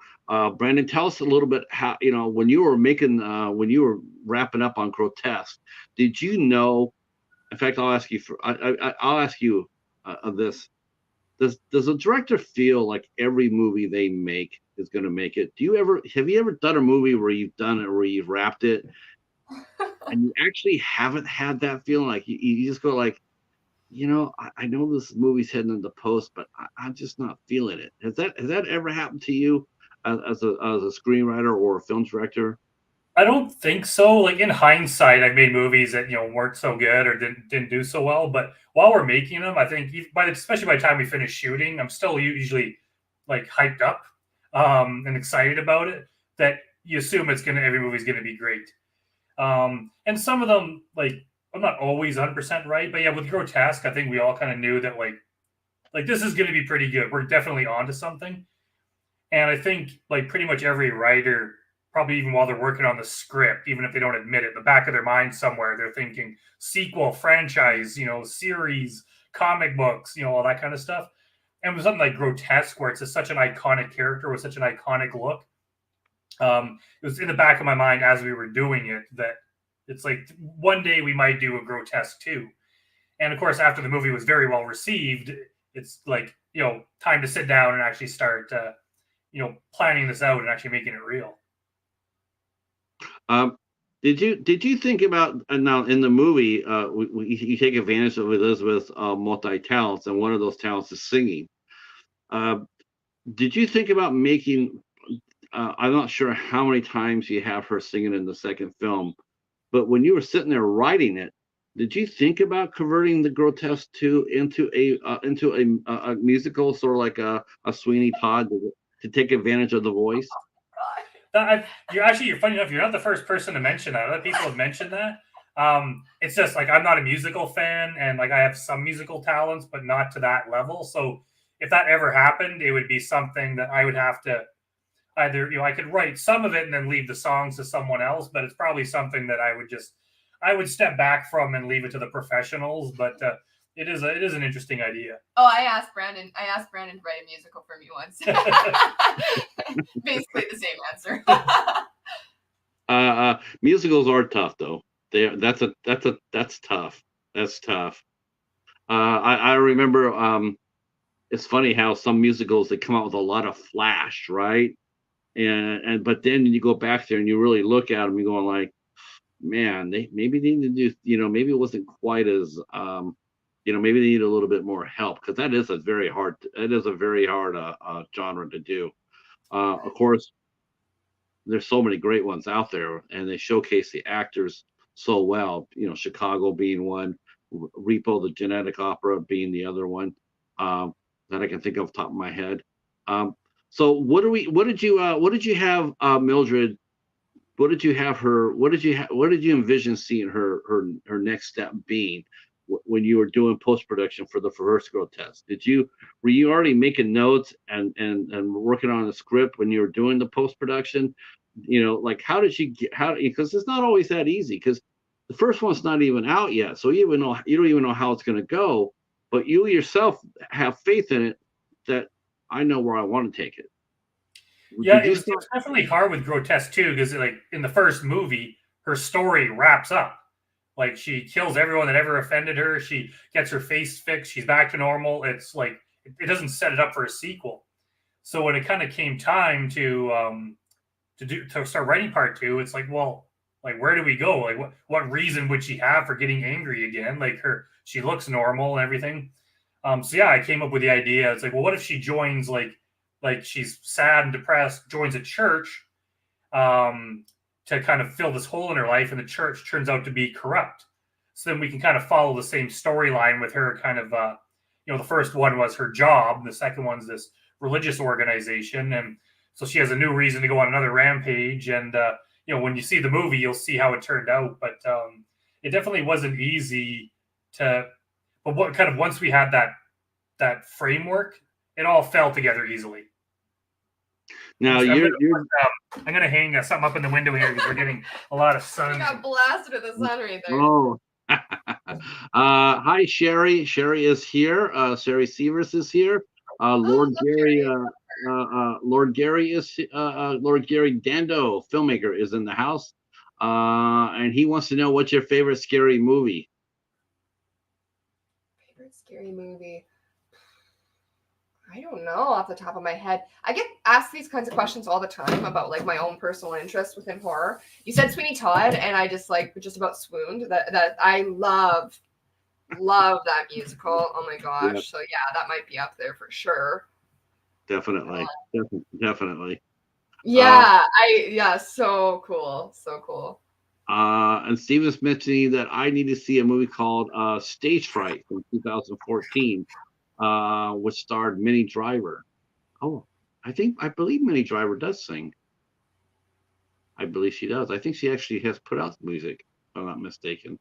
Brandon, tell us a little bit how, when you were wrapping up on Grotesque, did you know? In fact, I'll ask you this: Does a director feel like every movie they make is going to make it? Have you ever done a movie where you've done it, where you've wrapped it, and you actually haven't had that feeling? Like you just go like, I know this movie's heading into post, but I'm just not feeling it. Has that ever happened to you as a screenwriter or a film director? I don't think so. Like in hindsight, I've made movies that weren't so good or didn't do so well. But while we're making them, I think especially by the time we finish shooting, I'm still usually like hyped up and excited about it. That you assume every movie's gonna be great. And some of them, like, I'm not always 100% right, but yeah, with Grotesque, I think we all kind of knew that like this is going to be pretty good. We're definitely onto something. And I think like pretty much every writer, probably even while they're working on the script, even if they don't admit it, in the back of their mind somewhere, they're thinking sequel, franchise, series, comic books, all that kind of stuff. And with something like Grotesque, where it's such an iconic character with such an iconic look, it was in the back of my mind as we were doing it that it's like one day we might do a Grotesque 2. And of course, after the movie was very well received, it's like, time to sit down and actually start, planning this out and actually making it real. Did you think about now in the movie? You take advantage of Elizabeth's multi talents, and one of those talents is singing. Uh, did you think about making? I'm not sure how many times you have her singing in the second film, but when you were sitting there writing it, did you think about converting the Grotesque 2 into a musical, sort of like a Sweeney Todd, to take advantage of the voice? You're funny enough. You're not the first person to mention that. Other people have mentioned that. It's just like I'm not a musical fan, and like I have some musical talents, but not to that level. So if that ever happened, it would be something that I would have to either, I could write some of it and then leave the songs to someone else, but it's probably something that I would step back from and leave it to the professionals. But it is an interesting idea. Oh, I asked Brandon to write a musical for me once. Basically the same answer. Musicals are tough, though. That's tough. That's tough. I remember. It's funny how some musicals, they come out with a lot of flash, right? And but then you go back there and you really look at them, you're going like, man, they maybe need to do, maybe it wasn't quite as, maybe they need a little bit more help, because it is a very hard genre to do. Of course, there's so many great ones out there, and they showcase the actors so well. Chicago being one, Repo the Genetic Opera being the other one, that I can think of off the top of my head. So what did you have Mildred? What did you have her? What did you envision seeing her next step being when you were doing post production for the first Grotesque? Were you already making notes and working on the script when you were doing the post production? Like how did you get because it's not always that easy, because the first one's not even out yet, so you don't even know how it's going to go, but you yourself have faith in it that I know where I want to take it. Yeah, it was definitely hard with Grotesque too, because like in the first movie, her story wraps up. Like she kills everyone that ever offended her. She gets her face fixed. She's back to normal. It's like it doesn't set it up for a sequel. So when it kind of came time to start writing part two, it's like, well, like where do we go? Like what reason would she have for getting angry again? Like she looks normal and everything. So yeah, I came up with the idea. It's like, well, what if she joins like she's sad and depressed, joins a church to kind of fill this hole in her life, and the church turns out to be corrupt. So then we can kind of follow the same storyline with her kind of, the first one was her job. The second one's this religious organization. And so she has a new reason to go on another rampage. And, when you see the movie, you'll see how it turned out. But it definitely wasn't easy but what kind of, once we had that framework, it all fell together easily. Now I'm going to hang something up in the window here because we're getting a lot of sun. You got blasted with the sun right there. Oh. Hi, Sherry. Sherry is here. Sherry Severs is here. Lord Gary. Lord Gary Dando, filmmaker, is in the house, and he wants to know what's your favorite scary movie. Favorite scary movie? I don't know off the top of my head. I get asked these kinds of questions all the time about like my own personal interest within horror. You said Sweeney Todd, and I just about swooned. That I love that musical. Oh my gosh! Yeah. So yeah, that might be up there for sure. Definitely. Yeah, so cool. And Steven's mentioning that I need to see a movie called Stage Fright from 2014. Which starred Minnie Driver. Oh, I believe Minnie Driver does sing. I believe she does. I think she actually has put out music, if I'm not mistaken.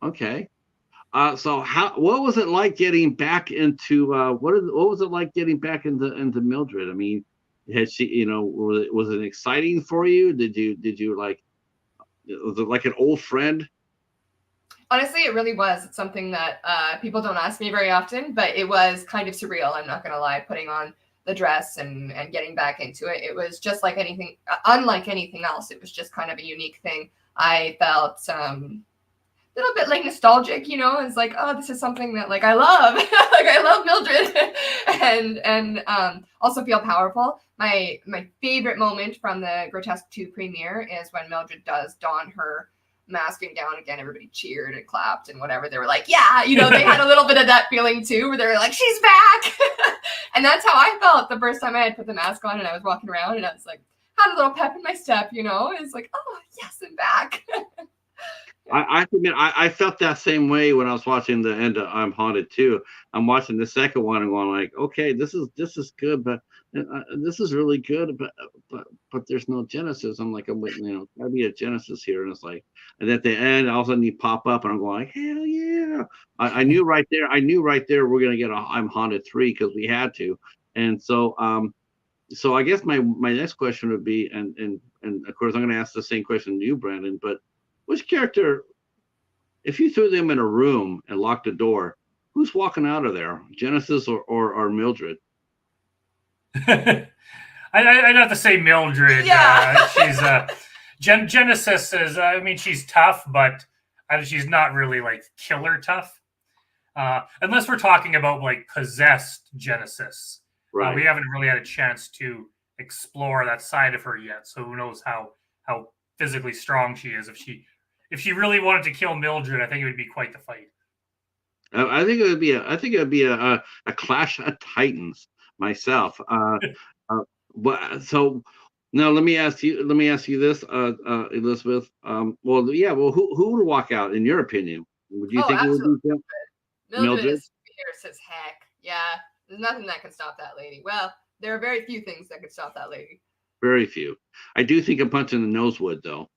Okay. So what was it like getting back into what was it like getting back into Mildred? I mean, had she, was it exciting for you? Did you like, was it like an old friend? Honestly, it really was. It's something that people don't ask me very often, but it was kind of surreal. I'm not going to lie, putting on the dress and getting back into it. It was just like unlike anything else. It was just kind of a unique thing. I felt little bit like nostalgic, you know. It's like, oh, this is something that like I love. Like I love Mildred, and also feel powerful. My favorite moment from the Grotesque 2 premiere is when Mildred does don her mask and gown again. Everybody cheered and clapped and whatever. They were like, yeah, you know, they had a little bit of that feeling too, where they were like, she's back. And that's how I felt the first time I had put the mask on and I was walking around, and I was like, had a little pep in my step, you know. It's like, oh yes, I'm back. I admit, I felt that same way when I was watching the end of I'm Haunted too. I'm watching the second one and going like, okay, this is good, but this is really good, but there's no Genesis. I'm like, I'm waiting, you know, gotta be a Genesis here, and it's like, and at the end, all of a sudden you pop up, and I'm going like, hell yeah! I knew right there we're gonna get a I'm Haunted 3 because we had to, and so I guess my next question would be, and of course I'm gonna ask the same question to you, Brandon, but which character, if you threw them in a room and locked the door, who's walking out of there? Genesis or Mildred? I'd have to say Mildred. Yeah. She's Genesis is. I mean, she's tough, but she's not really like killer tough. Unless we're talking about like possessed Genesis. Right. We haven't really had a chance to explore that side of her yet. So who knows how physically strong she is. If she really wanted to kill Mildred, I think it would be quite the fight. I think it would be a clash of titans myself. So now let me ask you this, Elizabeth. Well, yeah. Well, who would walk out in your opinion? Would you think absolutely. it would be Mildred is fierce as heck. Yeah, there's nothing that can stop that lady. Well, there are very few things that could stop that lady. Very few. I do think a punch in the nose would, though.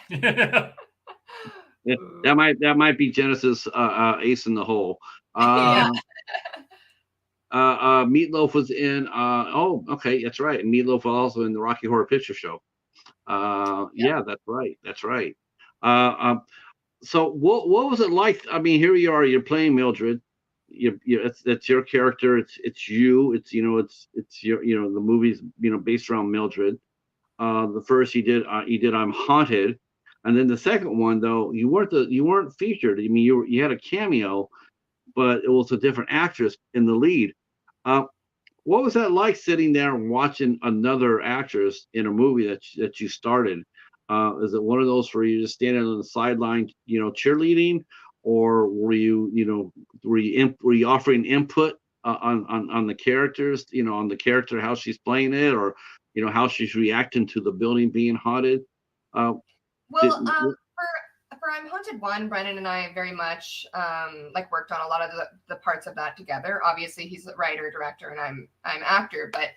Yeah, that might be Genesis ace in the hole. Meatloaf was in. Oh, okay, that's right. And Meatloaf was also in the Rocky Horror Picture Show. Yeah, that's right. That's right. So what was it like? I mean, here you are. You're playing Mildred. That's your character. It's you. It's your the movie's based around Mildred. The first you did I'm Haunted, and then the second one though you weren't featured. I mean you had a cameo, but it was a different actress in the lead. What was that like sitting there and watching another actress in a movie that you started? Is it one of those where you just standing on the sideline, cheerleading, or were you offering input on the characters, on the character, how she's playing it, or how she's reacting to the building being haunted? For I'm Haunted 1, Brennan and I very much worked on a lot of the parts of that together. Obviously, he's a writer, director, and I'm actor, but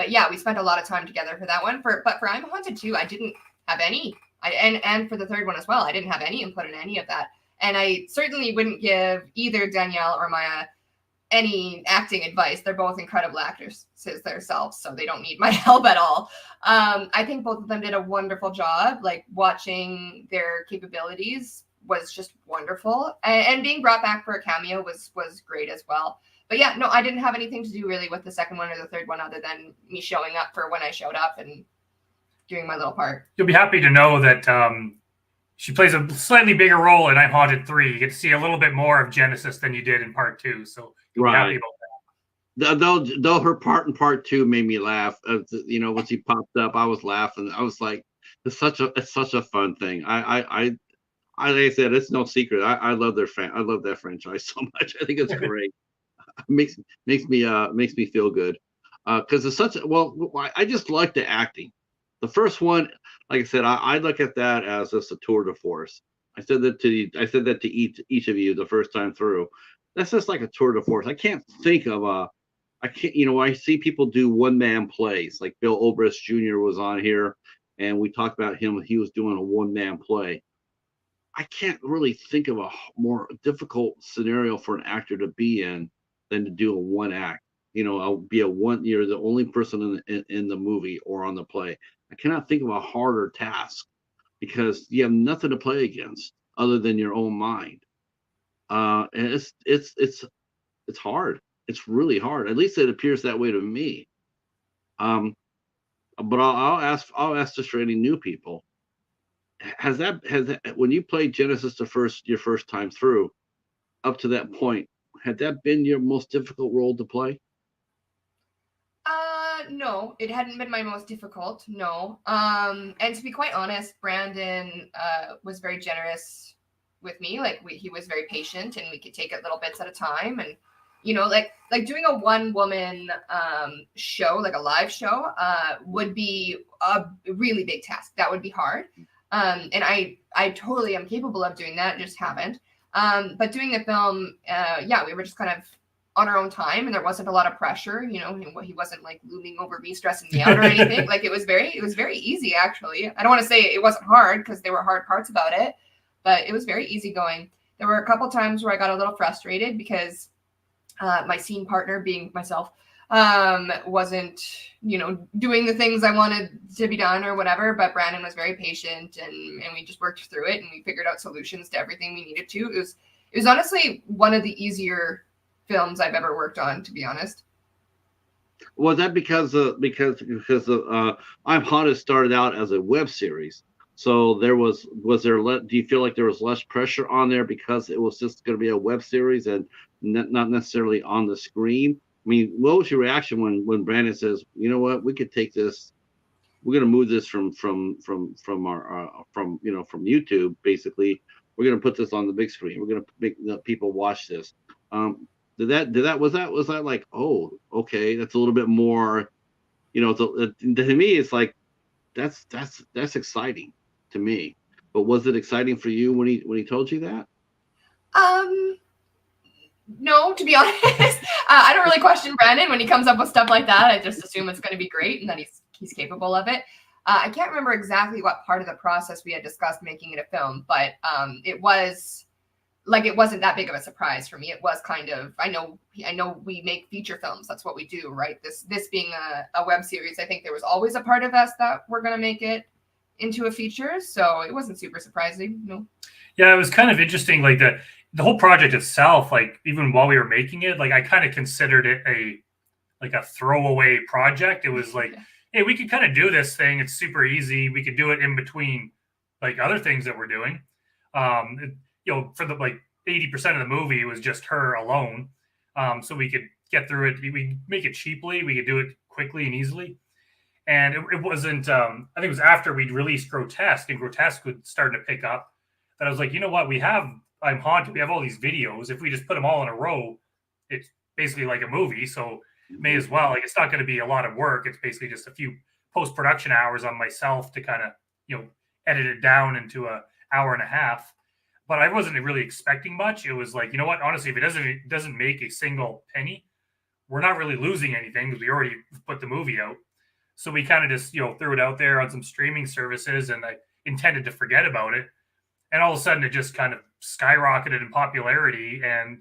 yeah, we spent a lot of time together for that one. But for I'm Haunted 2, I didn't have any. And for the third one as well, I didn't have any input in any of that. And I certainly wouldn't give either Danielle or Maya any acting advice. They're both incredible actors themselves, so they don't need my help at all. I think both of them did a wonderful job. Like watching their capabilities was just wonderful, and being brought back for a cameo was great as well. But yeah, no, I didn't have anything to do really with the second one or the third one other than me showing up for when I showed up and doing my little part. You'll be happy to know that she plays a slightly bigger role in I'm Haunted 3. You get to see a little bit more of Genesis than you did in part 2. So you'll be happy about that. Though her part in part 2 made me laugh. When she popped up, I was laughing. I was like, it's such a fun thing. I like I said, it's no secret. I love I love that franchise so much. I think it's great. makes me feel good. Because it's I just like the acting. The first one, like I said, I look at that as just a tour de force. I said that to each of you the first time through. That's just like a tour de force. I can't think of I see people do one-man plays, like Bill Obrist Jr. was on here, and we talked about him. He was doing a one-man play. I can't really think of a more difficult scenario for an actor to be in than to do a one act. I'll be you're the only person in the movie or on the play. I cannot think of a harder task because you have nothing to play against other than your own mind. And it's hard. It's really hard. At least it appears that way to me. But I'll ask just for any new people. has that when you played Genesis your first time through, up to that point, had that been your most difficult role to play? No, it hadn't been my most difficult. No. And to be quite honest, Brandon was very generous with me. Like he was very patient, and we could take it little bits at a time. And like doing a one woman show, like a live show, would be a really big task. That would be hard. And I totally am capable of doing that. Just haven't. But doing the film, yeah, we were just kind of on our own time, and there wasn't a lot of pressure. He wasn't like looming over me, stressing me out or anything. Like it was very easy, actually. I don't want to say it wasn't hard, because there were hard parts about it, but it was very easygoing. There were a couple times where I got a little frustrated because my scene partner, being myself, wasn't doing the things I wanted to be done or whatever. But Brandon was very patient, and we just worked through it, and we figured out solutions to everything we needed to. It was honestly one of the easier films I've ever worked on, to be honest. Was that because I'm Haunted started out as a web series, so do you feel like there was less pressure on there because it was just going to be a web series and not necessarily on the screen? I mean, what was your reaction when Brandon says, you know what, we could take this, we're going to move this from YouTube, basically, we're going to put this on the big screen, we're going to make the people watch this. Was that like, oh, okay, that's a little bit more, to me, it's like, that's exciting to me. But was it exciting for you when he told you that? No, to be honest. I don't really question Brandon when he comes up with stuff like that. I just assume it's going to be great and that he's capable of it. I can't remember exactly what part of the process we had discussed making it a film, but it wasn't that big of a surprise for me. It was kind of, I know we make feature films. That's what we do, right? This being a web series, I think there was always a part of us that we're going to make it into a feature. So it wasn't super surprising. No. Yeah, it was kind of interesting. Like the whole project itself, like even while we were making it, like I kind of considered it a throwaway project. It was like, hey, we could kind of do this thing. It's super easy. We could do it in between like other things that we're doing. For the like 80% of the movie was just her alone. So we could get through it. We make it cheaply. We could do it quickly and easily. And it wasn't, I think it was after we'd released Grotesque, and Grotesque was starting to pick up, that I was like, you know what? I'm Haunted. We have all these videos. If we just put them all in a row, it's basically like a movie. So may as well. Like, it's not going to be a lot of work. It's basically just a few post-production hours on myself to kind of, edit it down into an hour and a half. But I wasn't really expecting much. It was like, you know what? Honestly, if it doesn't make a single penny, we're not really losing anything because we already put the movie out. So we kind of just, threw it out there on some streaming services, and I intended to forget about it. And all of a sudden, it just kind of skyrocketed in popularity, and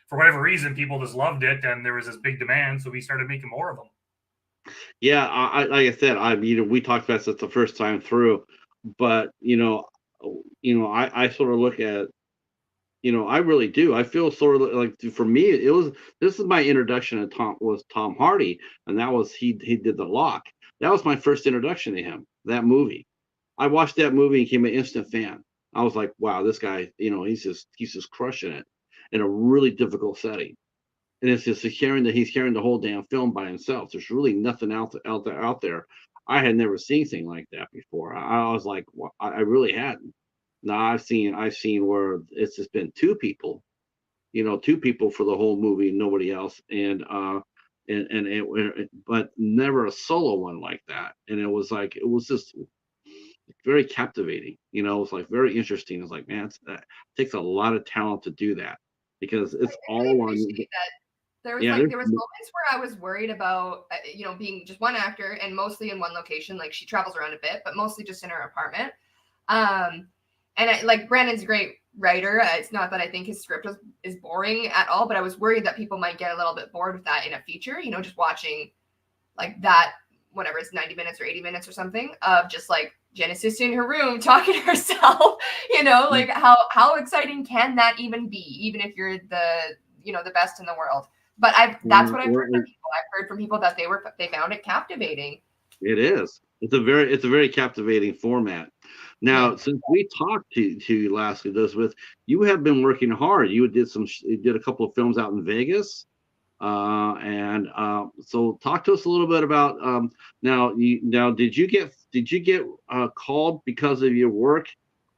for whatever reason, people just loved it, and there was this big demand, so we started making more of them. Yeah, like I said, we talked about this the first time through, but I sort of look at, I really do. I feel sort of like, for me, this is my introduction to Tom Hardy, and that was he did The Lock. That was my first introduction to him. That movie. I watched that movie and became an instant fan. I was like, wow, this guy, he's just crushing it in a really difficult setting. And it's just he's carrying the whole damn film by himself. There's really nothing out there. I had never seen anything like that before. I was like, well, I really hadn't. Now I've seen where it's just been two people for the whole movie, nobody else, but never a solo one like that. And it was just very captivating. It was like very interesting. It's like, man, it takes a lot of talent to do that, because it's all on. There was moments where I was worried about, being just one actor and mostly in one location. Like, she travels around a bit, but mostly just in her apartment. And Brandon's a great writer. It's not that I think his script is boring at all, but I was worried that people might get a little bit bored with that in a feature, just watching like that, whatever it's 90 minutes or 80 minutes or something of just like Genesis in her room talking to herself, like how exciting can that even be, even if you're the best in the world. But that's what I've heard from people. I've heard from people that they found it captivating. It is. It's a very captivating format. Now, since we talked to you last, Elizabeth, you have been working hard. You did a couple of films out in Vegas, and so talk to us a little bit about now. Did you get called because of your work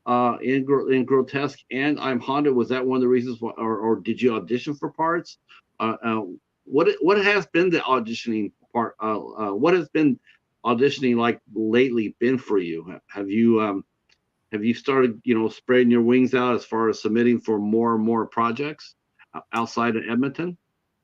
in Grotesque and I'm Haunted? Was that one of the reasons, or did you audition for parts? What has been the auditioning part? What has been auditioning like lately been for you? Have you started, spreading your wings out as far as submitting for more and more projects outside of Edmonton?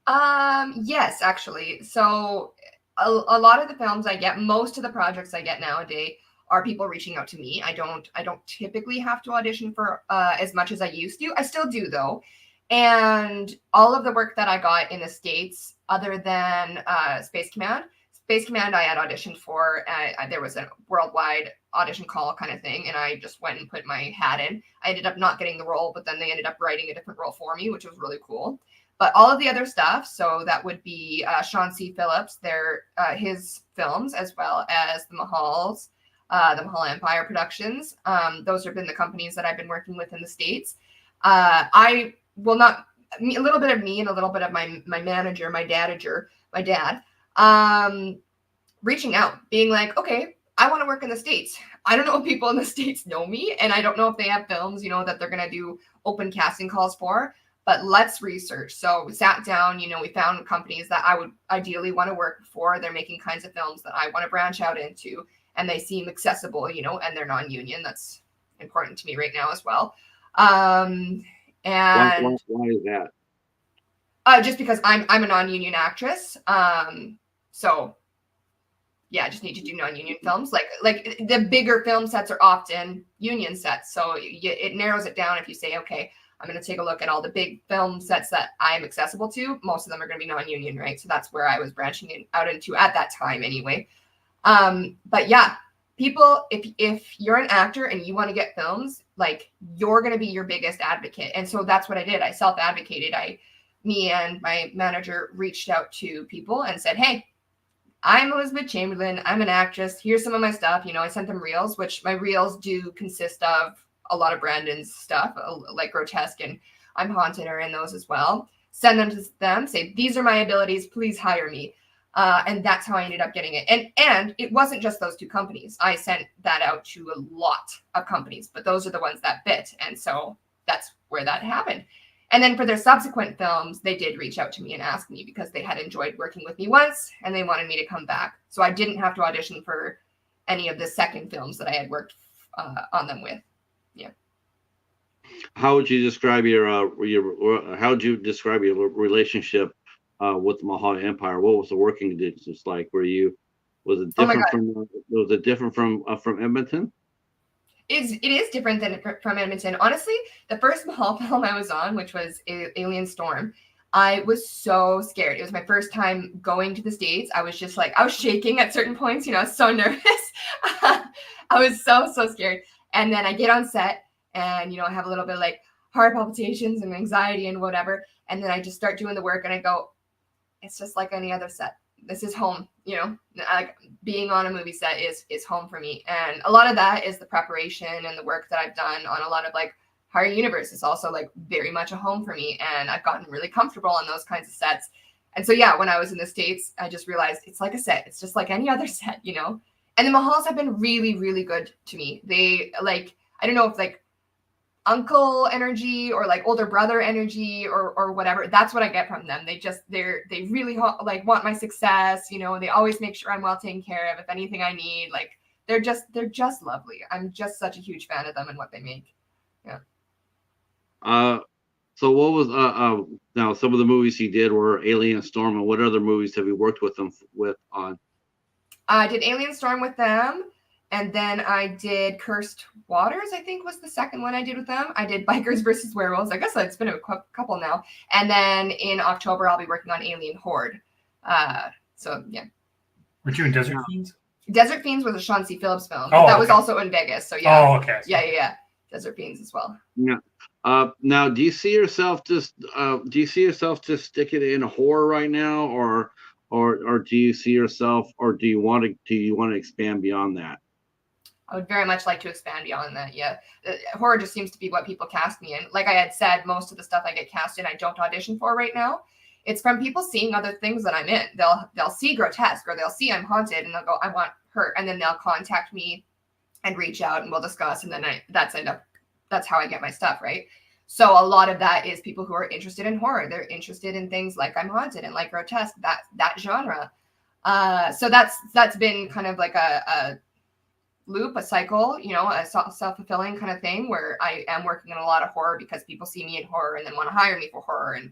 Yes, actually. So a lot of the films I get, most of the projects I get nowadays are people reaching out to me. I don't typically have to audition for as much as I used to. I still do though. And all of the work that I got in the States, other than Space Command, I had auditioned for. There was a worldwide audition call kind of thing, and I just went and put my hat in. I ended up not getting the role, but then they ended up writing a different role for me, which was really cool. But all of the other stuff, so that would be Sean C. Phillips, his films, as well as the Mahal Empire Productions. Those have been the companies that I've been working with in the States. I will not, a little bit of me and a little bit of my manager, my dad, reaching out, being like, okay, I want to work in the States. I don't know if people in the States know me, and I don't know if they have films, that they're going to do open casting calls for, but let's research. So we sat down, we found companies that I would ideally want to work for. They're making kinds of films that I want to branch out into, and they seem accessible, and they're non-union. That's important to me right now as well. And why is that? Just because I'm a non-union actress. So yeah, I just need to do non-union films. Like the bigger film sets are often union sets. So it narrows it down if you say, okay, I'm going to take a look at all the big film sets that I'm accessible to. Most of them are going to be non-union, right? So that's where I was branching out into at that time anyway. But yeah, people, if you're an actor and you want to get films, like you're going to be your biggest advocate. And so that's what I did. I self-advocated. Me and my manager reached out to people and said, hey, I'm Elizabeth Chamberlain. I'm an actress. Here's some of my stuff. I sent them reels, which my reels do consist of a lot of Brandon's stuff, like Grotesque and I'm Haunted are in those as well. Send them to them, say, these are my abilities, please hire me. And that's how I ended up getting it. And it wasn't just those two companies. I sent that out to a lot of companies, but those are the ones that fit. And so that's where that happened. And then for their subsequent films, they did reach out to me and ask me because they had enjoyed working with me once and they wanted me to come back. So I didn't have to audition for any of the second films that I had worked on them with. Yeah. How would you describe your relationship with the Mahal Empire? What was the working conditions like? Was it different from Edmonton? It is different than from Edmonton. Honestly, the first Mahal film I was on, which was Alien Storm, I was so scared. It was my first time going to the States. I was just I was shaking at certain points. I was so nervous. I was so scared. And then I get on set and, I have a little bit of heart palpitations and anxiety and whatever. And then I just start doing the work and I go, it's just like any other set. This is home, like being on a movie set is home for me. And a lot of that is the preparation and the work that I've done on a lot of Horror Universe is also very much a home for me. And I've gotten really comfortable on those kinds of sets. And so, yeah, when I was in the States, I just realized it's like a set. It's just like any other set, And the Mahals have been really, really good to me. They I don't know if uncle energy or older brother energy or whatever. That's what I get from them. They really want my success. They always make sure I'm well taken care of. If anything I need, they're just lovely. I'm just such a huge fan of them and what they make. Yeah. So what was now some of the movies he did were Alien Storm, and what other movies have you worked with them on? I did Alien Storm with them. And then I did Cursed Waters, I think was the second one I did with them. I did Bikers versus Werewolves. I guess it's been a couple now. And then in October, I'll be working on Alien Horde. So, yeah. Were you in Desert Fiends? Desert Fiends was a Sean C. Phillips film. Oh, that was also in Vegas. So, yeah. Oh, okay. Yeah. Desert Fiends as well. Yeah. Now, do you see yourself just sticking in horror right now, or do you see yourself, or do you want to expand beyond that? I would very much like to expand beyond that. Yeah, horror just seems to be what people cast me in. Like I had said, most of the stuff I get cast in, I don't audition for right now. It's from people seeing other things that I'm in. They'll see Grotesque, or they'll see I'm Haunted, and they'll go, I want her, and then they'll contact me and reach out, and we'll discuss, and then that's how I get my stuff, right? So a lot of that is people who are interested in horror. They're interested in things like I'm Haunted and like Grotesque, that genre. So that's been kind of like a loop, a cycle, a self-fulfilling kind of thing, where I am working in a lot of horror because people see me in horror and then want to hire me for horror and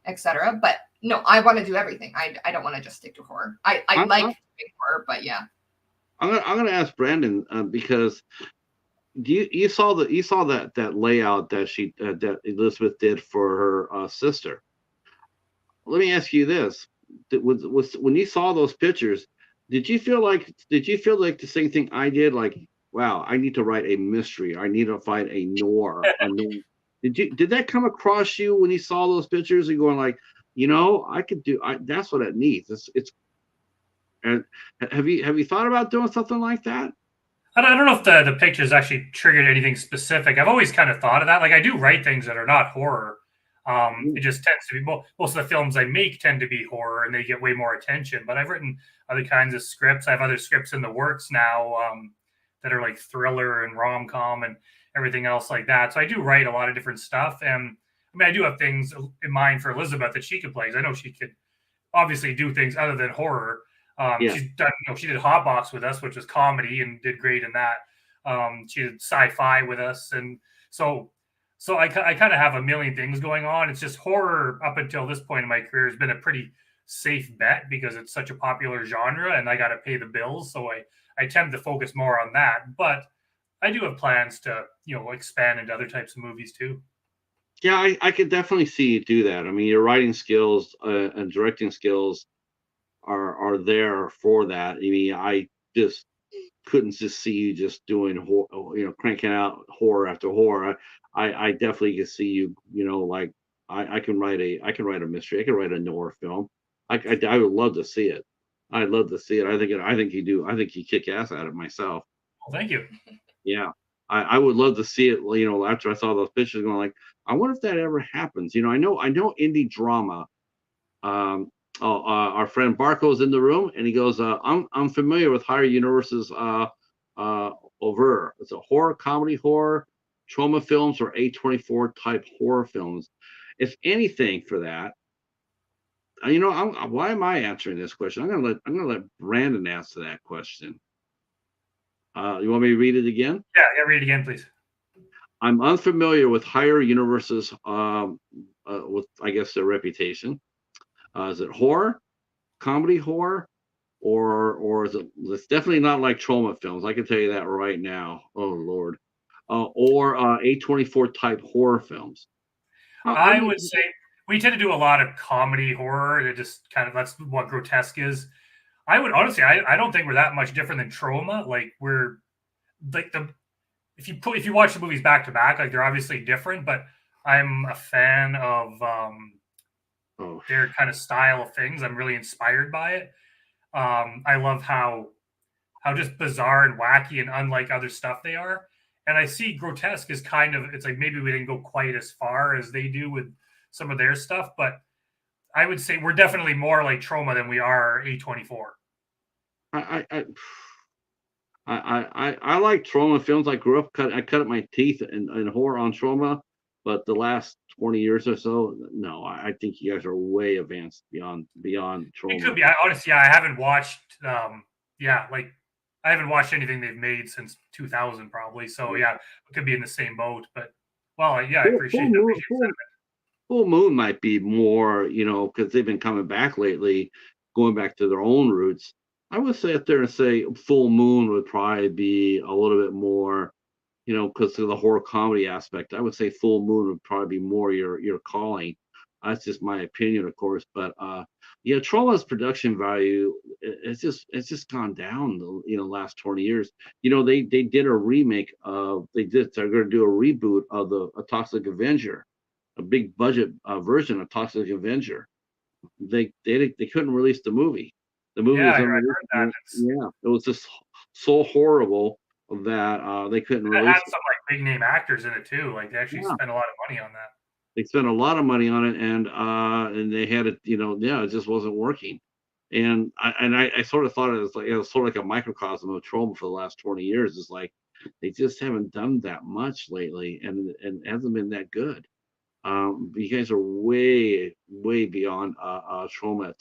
etc. But no, I want to do everything. I don't want to just stick to horror. I like doing horror, but yeah. I'm gonna ask Brandon because you saw that layout that Elizabeth did for her sister. Let me ask you this: when you saw those pictures, did you feel like the same thing I did? Like, wow, I need to write a mystery. I need to find a noir. Did that come across you when you saw those pictures and going like, I could do. That's what it needs. It's. And have you thought about doing something like that? I don't know if the pictures actually triggered anything specific. I've always kind of thought of that. Like I do write things that are not horror. It just tends to be most of the films I make tend to be horror, and they get way more attention. But I've written other kinds of scripts. I have other scripts in the works now that are like thriller and rom-com and everything else like that. So I do write a lot of different stuff, and I mean I do have things in mind for Elizabeth that she could play. 'Cause I know she could obviously do things other than horror. She's done, she did Hotbox with us, which was comedy, and did great in that. She did sci-fi with us, and so I kind of have a million things going on. It's just horror up until this point in my career has been a pretty safe bet because it's such a popular genre, and I got to pay the bills, so I tend to focus more on that. But I do have plans to expand into other types of movies too. Yeah, I could definitely see you do that. I mean, your writing skills and directing skills are there for that. I mean, I just couldn't just see you just doing cranking out horror after horror. I definitely can see you, like I can write a mystery. I can write a noir film. I would love to see it. I'd love to see it. I think you do. I think you kick ass at it myself. Well, thank you. Yeah. I would love to see it, after I saw those pictures going like, I wonder if that ever happens. I know indie drama. Our friend Barco's in the room, and he goes, I'm familiar with Higher Universe's over. It's a horror, comedy horror, trauma films, or A24 type horror films. If anything, for that, why am I answering this question? I'm gonna let Brandon answer that question. You want me to read it again? Yeah, read it again, please. I'm unfamiliar with Higher Universe's with I guess their reputation. Is it horror, comedy horror, or is it? It's definitely not like trauma films. I can tell you that right now. Oh Lord, or A24 type horror films. I would say we tend to do a lot of comedy horror. It just that's what Grotesque is. I would honestly, I don't think we're that much different than trauma. Like we're like if you watch the movies back to back, like they're obviously different. But I'm a fan of their kind of style of things. I'm really inspired by it. I love how just bizarre and wacky and unlike other stuff they are. And I see Grotesque is it's like maybe we didn't go quite as far as they do with some of their stuff, but I would say we're definitely more like trauma than we are A24. I like trauma films. I grew up I cut my teeth in horror on trauma, but the last 20 years or so, no, I think you guys are way advanced beyond trauma. It could be. Honestly, I haven't watched. I haven't watched anything they've made since 2000, probably. So yeah, it could be in the same boat. But I appreciate it. Full Moon might be more, because they've been coming back lately, going back to their own roots. I would say up there and say Full Moon would probably be a little bit more, because of the horror comedy aspect. I would say Full Moon would probably be more your calling. That's just my opinion, of course. But Trollo's production value, it's just gone down the last 20 years. They did a remake of they're going to do a reboot of a Toxic Avenger, a big budget version of Toxic Avenger. They couldn't release the movie. The movie was I heard that. it was just so horrible. that they couldn't It release had some like big name actors in it too. Like they actually it. spent a lot of money on that. They spent a lot of money on it, and they had it, yeah, it just wasn't working. And I sort of thought it was sort of like a microcosm of Troma for the last 20 years. It's like they just haven't done that much lately, and it hasn't been that good. You guys are way beyond Troma at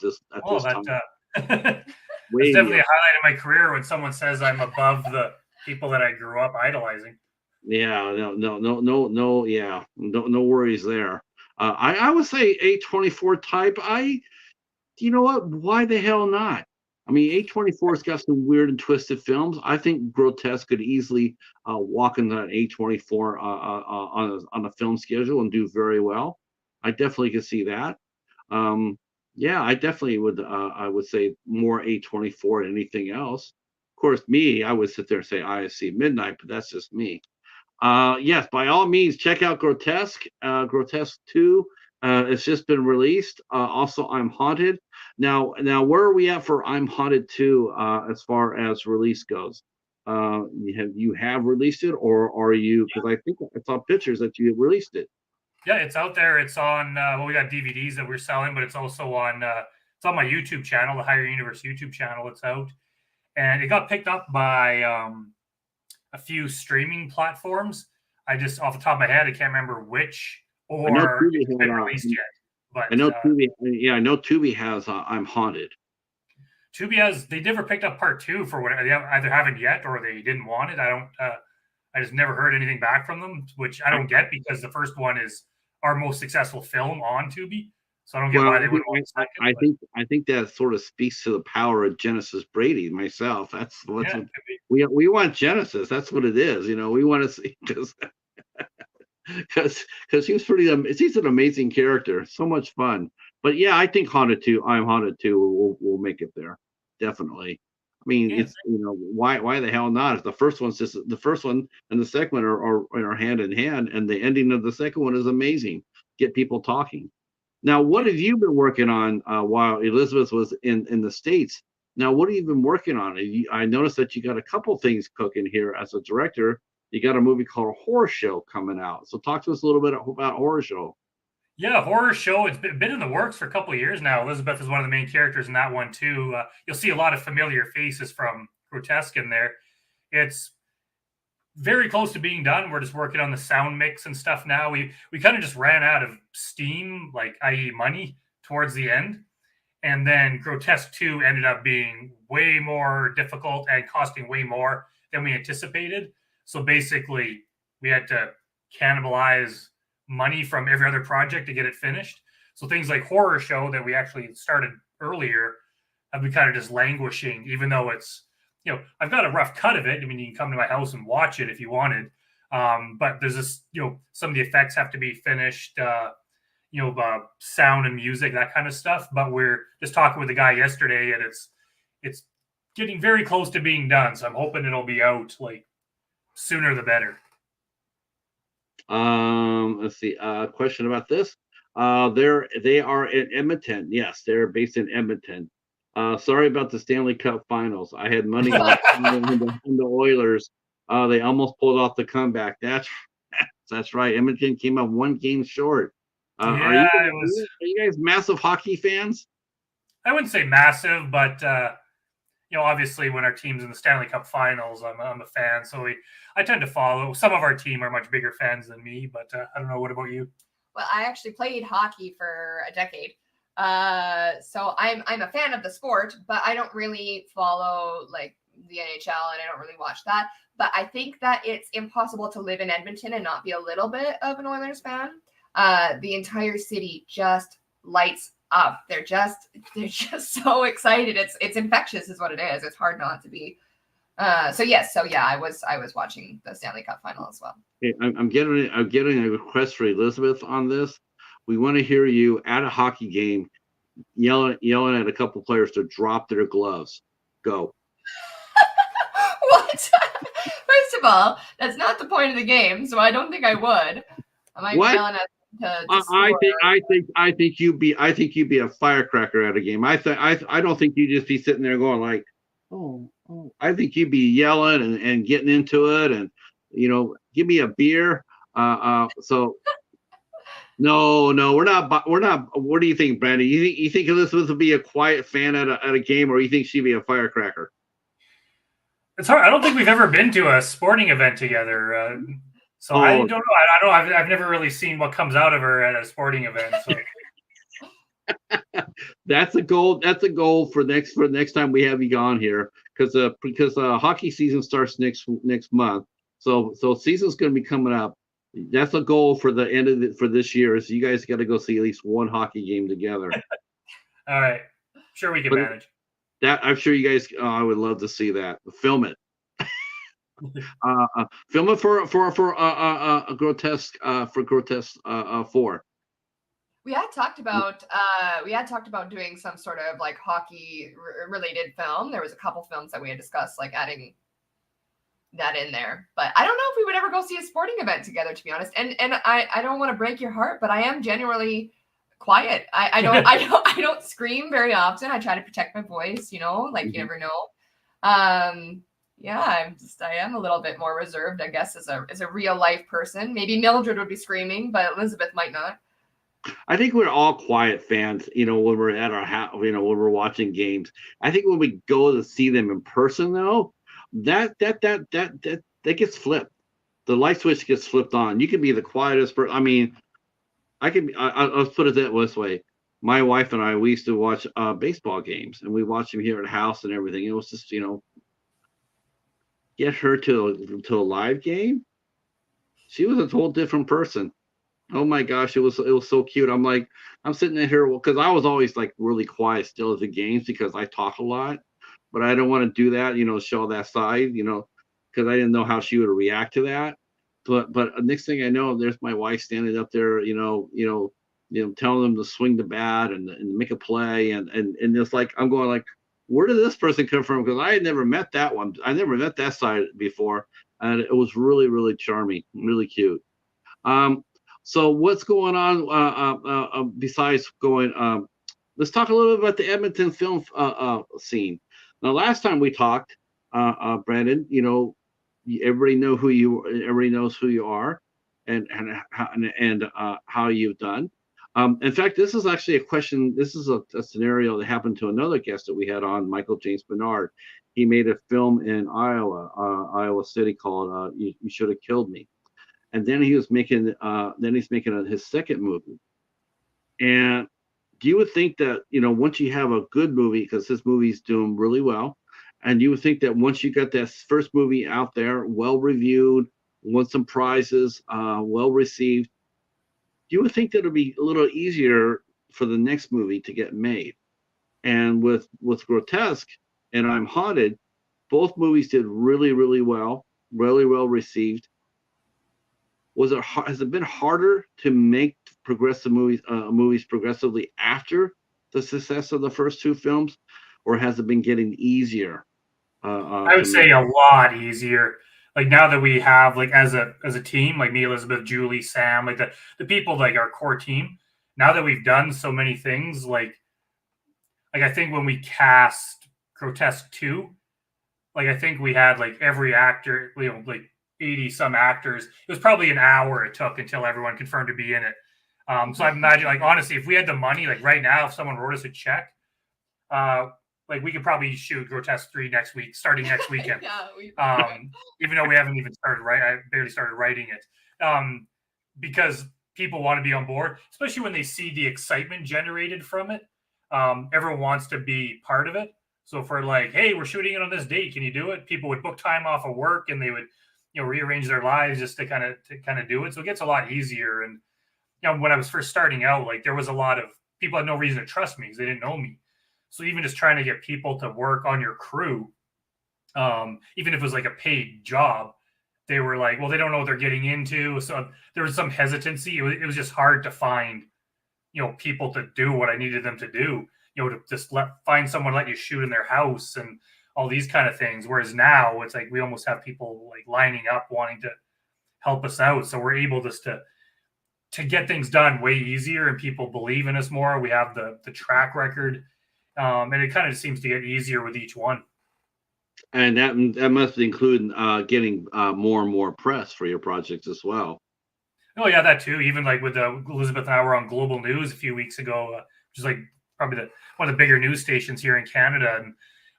Oh, this that time. that's Way definitely beyond. a highlight of my career when someone says I'm above the people that I grew up idolizing. Yeah, no, yeah, no worries there. I would say A24 type. You know what? Why the hell not? I mean, A24's got some weird and twisted films. I think Grotesque could easily walk into that A24 on a film schedule and do very well. I definitely could see that. Um, yeah, I definitely would. I would say more A24 than anything else. Of course, me, I would sit there and say ISC Midnight, but that's just me. Yes, by all means, check out Grotesque. Grotesque 2. It's just been released. Also, I'm Haunted. Now, where are we at for I'm Haunted 2 as far as release goes? You have released it, or are you? Because I think I saw pictures that you released it. Yeah, it's out there. It's on. Well, we got DVDs that we're selling, but it's also on. It's on my YouTube channel, the Higher Universe YouTube channel. It's out, and it got picked up by a few streaming platforms. I just off the top of my head, I can't remember which I know or Tubi if it's had. been released yet. But I know Tubi. Yeah, I know Tubi has. I'm Haunted. Tubi has. They never picked up part 2 for what they either haven't yet or they didn't want it. I don't. I just never heard anything back from them, which I don't get because the first one is our most successful film on Tubi. So I don't get Well, why they wouldn't want a second. I think that sort of speaks to the power of Genesis Brady. Myself, that's Yeah, what we want. Genesis. That's what it is. We want to see because he's he's an amazing character. So much fun. But yeah, I think Haunted 2. I'm Haunted 2 will make it there. Definitely. I mean, yeah. it's why the hell not? If the first one's just the first one and the second one are hand in hand, and the ending of the second one is amazing. Get people talking. Now, what have you been working on while Elizabeth was in the States? Now, what have you been working on? I noticed that you got a couple things cooking here as a director. You got a movie called Horror Show coming out. So talk to us a little bit about Horror Show. Yeah, horror show. It's been in the works for a couple of years now. Elizabeth is one of the main characters in that one too. You'll see a lot of familiar faces from Grotesque in there. It's very close to being done. We're just working on the sound mix and stuff now. We kind of just ran out of steam, like i.e. money, towards the end. And then Grotesque 2 ended up being way more difficult and costing way more than we anticipated. So basically, we had to cannibalize money from every other project to get it finished. So things like Horror Show that we actually started earlier have been kind of just languishing, even though it's, I've got a rough cut of it. I mean, you can come to my house and watch it if you wanted. But there's this, some of the effects have to be finished, sound and music, that kind of stuff. But we're just talking with the guy yesterday, and it's getting very close to being done. So I'm hoping it'll be out like sooner the better. Let's see. Question about this. They are in Edmonton. Yes, they're based in Edmonton. Sorry about the Stanley Cup Finals. I had money on the Oilers. They almost pulled off the comeback. That's right. Edmonton came up one game short. Are you guys massive hockey fans? I wouldn't say massive, but obviously when our team's in the Stanley Cup Finals, I'm a fan. So I tend to follow. Some of our team are much bigger fans than me, but I don't know. What about you? Well, I actually played hockey for a decade. So I'm a fan of the sport, but I don't really follow like the NHL and I don't really watch that. But I think that it's impossible to live in Edmonton and not be a little bit of an Oilers fan. The entire city just lights up. They're just so excited. It's infectious is what it is. It's hard not to be. I was watching the Stanley Cup final as well. Okay, I'm getting a request for Elizabeth on this. We want to hear you at a hockey game yelling at a couple players to drop their gloves. Go. What? First of all, that's not the point of the game, so I don't think I would. Am I yelling at I think you'd be a firecracker at a game. I don't think you'd just be sitting there going like, oh, I think you'd be yelling and getting into it, and give me a beer. So no, we're not. We're not. What do you think, Brandon? You think Elizabeth would be a quiet fan at a game, or you think she'd be a firecracker? It's hard. I don't think we've ever been to a sporting event together. So I Oh, don't know. I've never really seen what comes out of her at a sporting event. So. that's a goal. That's a goal for next time we have you on here, because hockey season starts next month. So season's going to be coming up. That's a goal for the end of for this year. Is you guys got to go see at least one hockey game together. All right, sure we can manage. That I'm sure you guys. I would love to see that. Film it. Film it for Grotesque 4. We had talked about doing some sort of like hockey related film. There was a couple films that we had discussed, like adding that in there. But I don't know if we would ever go see a sporting event together, to be honest. And I don't want to break your heart, but I am genuinely quiet. I don't scream very often. I try to protect my voice, you never know. Yeah, I am a little bit more reserved, I guess, as a real life person. Maybe Mildred would be screaming, but Elizabeth might not. I think we're all quiet fans, when we're at our house, when we're watching games. I think when we go to see them in person, though, that gets flipped. The light switch gets flipped on. You can be the quietest person. I mean, I'll put it this way. My wife and I, we used to watch baseball games, and we watched them here at the house and everything. It was just, get her to a live game. She was a whole different person. Oh my gosh, it was so cute. I'm sitting in here because I was always like really quiet still at the games because I talk a lot, but I don't want to do that, show that side, because I didn't know how she would react to that. But next thing I know, there's my wife standing up there, telling them to swing the bat and make a play, and it's like I'm going like, where did this person come from? Because I had never met that one. I never met that side before, and it was really, really charming, really cute. So what's going on besides going? Let's talk a little bit about the Edmonton film scene. Now, last time we talked, Brandon, everybody knows who you are, and how you've done. In fact, this is actually a question. This is a scenario that happened to another guest that we had on, Michael James Bernard. He made a film in Iowa City called "You Should Have Killed Me." And then he's making his second movie. And do you would think that, once you have a good movie, because this movie's doing really well, and you would think that once you got that first movie out there, well reviewed, won some prizes, well received, you would think that it'd be a little easier for the next movie to get made. And with Grotesque and I'm Haunted, both movies did really, really well received. Has it been harder to make progressive movies progressively after the success of the first two films, or has it been getting easier? I would say a lot easier. Like now that we have like as a team, like me, Elizabeth, Julie, Sam, like the people like our core team. Now that we've done so many things, like I think when we cast Grotesque 2, like I think we had like every actor, like 80 some actors. It was probably an hour it took until everyone confirmed to be in it. So I imagine, like, honestly, if we had the money, like right now, if someone wrote us a check, like we could probably shoot Grotesque 3 next week, starting next weekend. Even though we haven't even started, I barely started writing it. Because people want to be on board, especially when they see the excitement generated from it. Everyone wants to be part of it. So if we're like, hey, we're shooting it on this date, can you do it? People would book time off of work and they would rearrange their lives just to kind of do it. So it gets a lot easier. And when I was first starting out, like there was a lot of people had no reason to trust me because they didn't know me. So even just trying to get people to work on your crew, even if it was like a paid job, they were like, well, they don't know what they're getting into. So there was some hesitancy. It was just hard to find, people to do what I needed them to do, to just find someone, let you shoot in their house and all these kind of things. Whereas now it's like we almost have people like lining up wanting to help us out. So we're able just to get things done way easier and people believe in us more. We have the track record. And it kind of seems to get easier with each one. And that must include getting more and more press for your projects as well. Oh yeah, that too. Even like with Elizabeth and I were on Global News a few weeks ago, which is like probably one of the bigger news stations here in Canada, and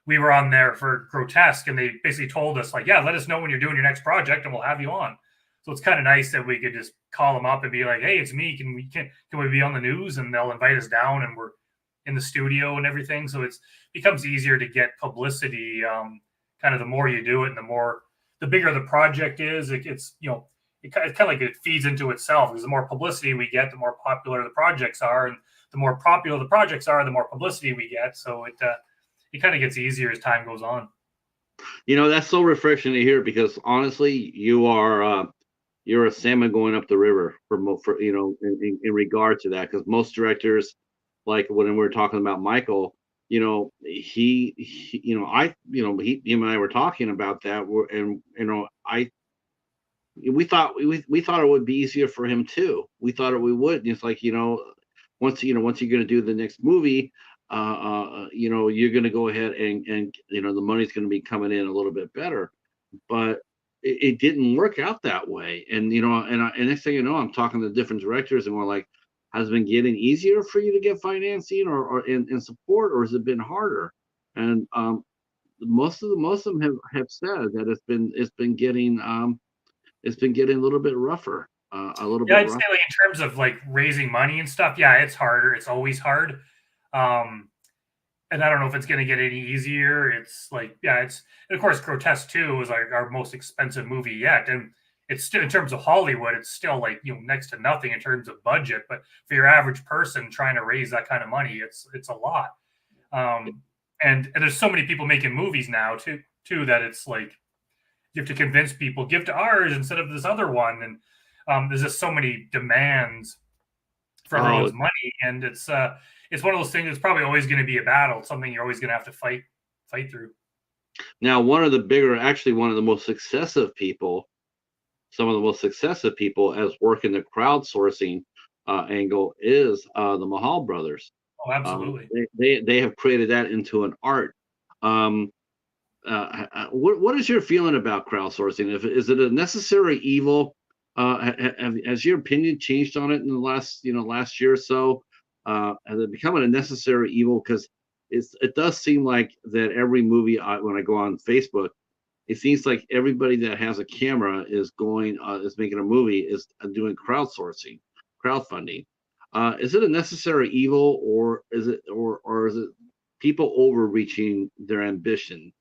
we were on there for Grotesque, and they basically told us like, yeah, let us know when you're doing your next project, and we'll have you on. So it's kind of nice that we could just call them up and be like, hey, it's me. Can we be on the news? And they'll invite us down, and we're in the studio and everything. So it's becomes easier to get publicity. Kind of the more you do it, and the bigger the project is, it's it kind of like it feeds into itself, because the more publicity we get, the more popular the projects are, and the more popular the projects are, the more publicity we get. So it kind of gets easier as time goes on. That's so refreshing to hear, because honestly, you're a salmon going up the river for in regard to that, because most directors, like when we were talking about Michael, he him and I were talking about that, and we thought it would be easier for him too. We thought we would. And it's like, once you're going to do the next movie, you're going to go ahead and the money's going to be coming in a little bit better. But it didn't work out that way. And and next thing you know, I'm talking to different directors, and we're like, has it been getting easier for you to get financing or in support, or has it been harder? And most of them have said that it's been getting a little bit rougher, a little bit I'd rough. say like in terms of like raising money and stuff, yeah, it's harder. It's always hard. And I don't know if it's going to get any easier. It's like, yeah, and of course, Grotesque 2 was like our most expensive movie yet. And it's still, in terms of Hollywood, it's still like, next to nothing in terms of budget. But for your average person trying to raise that kind of money, it's a lot. And there's so many people making movies now too, that it's like, you have to convince people, give to ours instead of this other one. And there's just so many demands for everyone's money. And it's one of those things that's probably always going to be a battle. It's something you're always going to have to fight through. Now, one of the most successive people, some of the most successive people as work in the crowdsourcing angle is the Mahal brothers. Oh, absolutely. They have created that into an art. What is your feeling about crowdsourcing? Is it a necessary evil? Has your opinion changed on it in the last year or so? Has it become a necessary evil? Because it does seem like that every movie when I go on Facebook, it seems like everybody that has a camera is making a movie is doing crowdfunding. Is it a necessary evil, or is it people overreaching their ambition?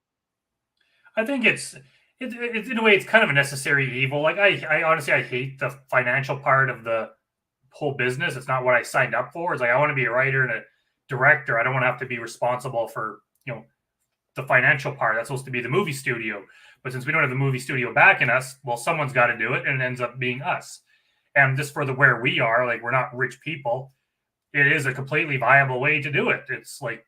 I think it's in a way, it's kind of a necessary evil. Like I honestly, I hate the financial part of the whole business. It's not what I signed up for. It's like, I want to be a writer and a director. I don't want to have to be responsible for, the financial part. That's supposed to be the movie studio. But since we don't have the movie studio backing us, well, someone's got to do it, and it ends up being us. And just for where we are, like, we're not rich people. It is a completely viable way to do it. It's like,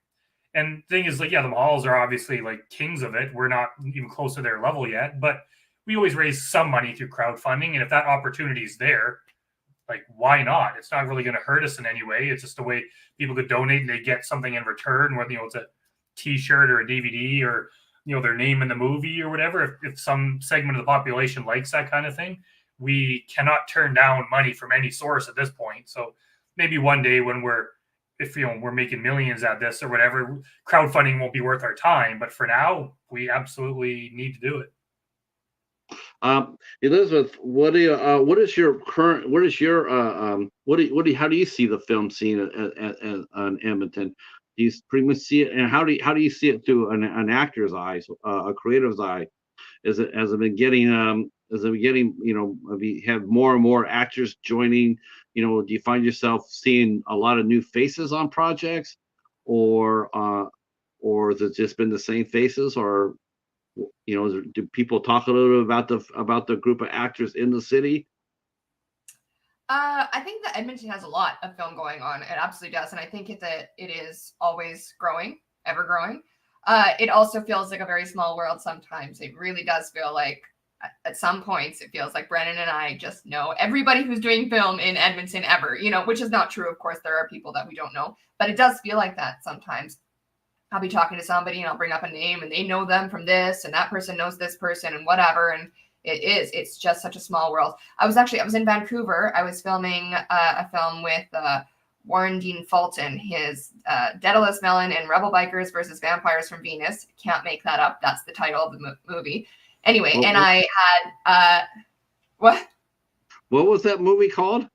and the thing is, like, yeah, the Mahals are obviously like kings of it. We're not even close to their level yet, but we always raise some money through crowdfunding. And if that opportunity is there, like, why not? It's not really going to hurt us in any way. It's just a way people could donate and they get something in return, whether, it's a T-shirt or a DVD or, their name in the movie or whatever. If some segment of the population likes that kind of thing, we cannot turn down money from any source at this point. So maybe one day when we're making millions at this or whatever, crowdfunding won't be worth our time. But for now, we absolutely need to do it. Elizabeth, how do you see the film scene in Edmonton? Do you pretty much see it, and how do you see it through an actor's eyes, a creative's eye? Has it been getting have you had more and more actors joining? Do you find yourself seeing a lot of new faces on projects, or has it just been the same faces, or do people talk a little bit about the group of actors in the city? I think that Edmonton has a lot of film going on. It absolutely does, and I think it is always growing, ever growing. It also feels like a very small world sometimes. It really does feel like, at some points, it feels like Brandon and I just know everybody who's doing film in Edmonton ever. Which is not true. Of course, there are people that we don't know, but it does feel like that sometimes. I'll be talking to somebody and I'll bring up a name and they know them from this and that person knows this person and whatever. And it's just such a small world. I was in Vancouver. I was filming a film with Warren Dean Fulton, his Daedalus Melon and Rebel Bikers versus Vampires from Venus. Can't make that up. That's the title of the movie. Anyway, and I had what? What was that movie called?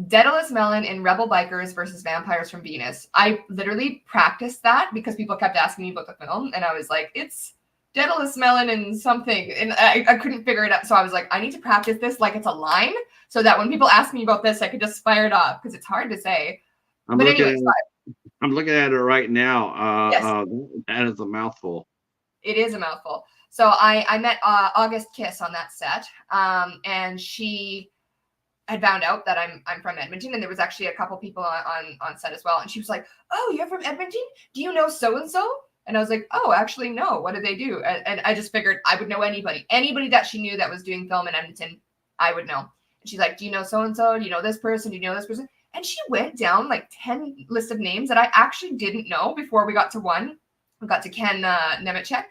Daedalus Melon and Rebel Bikers versus Vampires from Venus. I literally practiced that because people kept asking me about the film, and I was like, it's Daedalus Melon and something, and I couldn't figure it out. So I was like, I need to practice this like it's a line, so that when people ask me about this, I could just fire it off because it's hard to say. I'm looking at it right now. Yes. That is a mouthful. It is a mouthful. So I met August Kiss on that set, and she had found out that I'm from Edmonton, and there was actually a couple people on set as well. And she was like, "Oh, you're from Edmonton? Do you know so and so?" And I was like, "Oh, actually, no. What do they do?" And I just figured I would know anybody that she knew that was doing film in Edmonton, I would know. And she's like, "Do you know so and so? Do you know this person? Do you know this person?" And she went down like 10 lists of names that I actually didn't know before we got to one. We got to Ken Nemechek.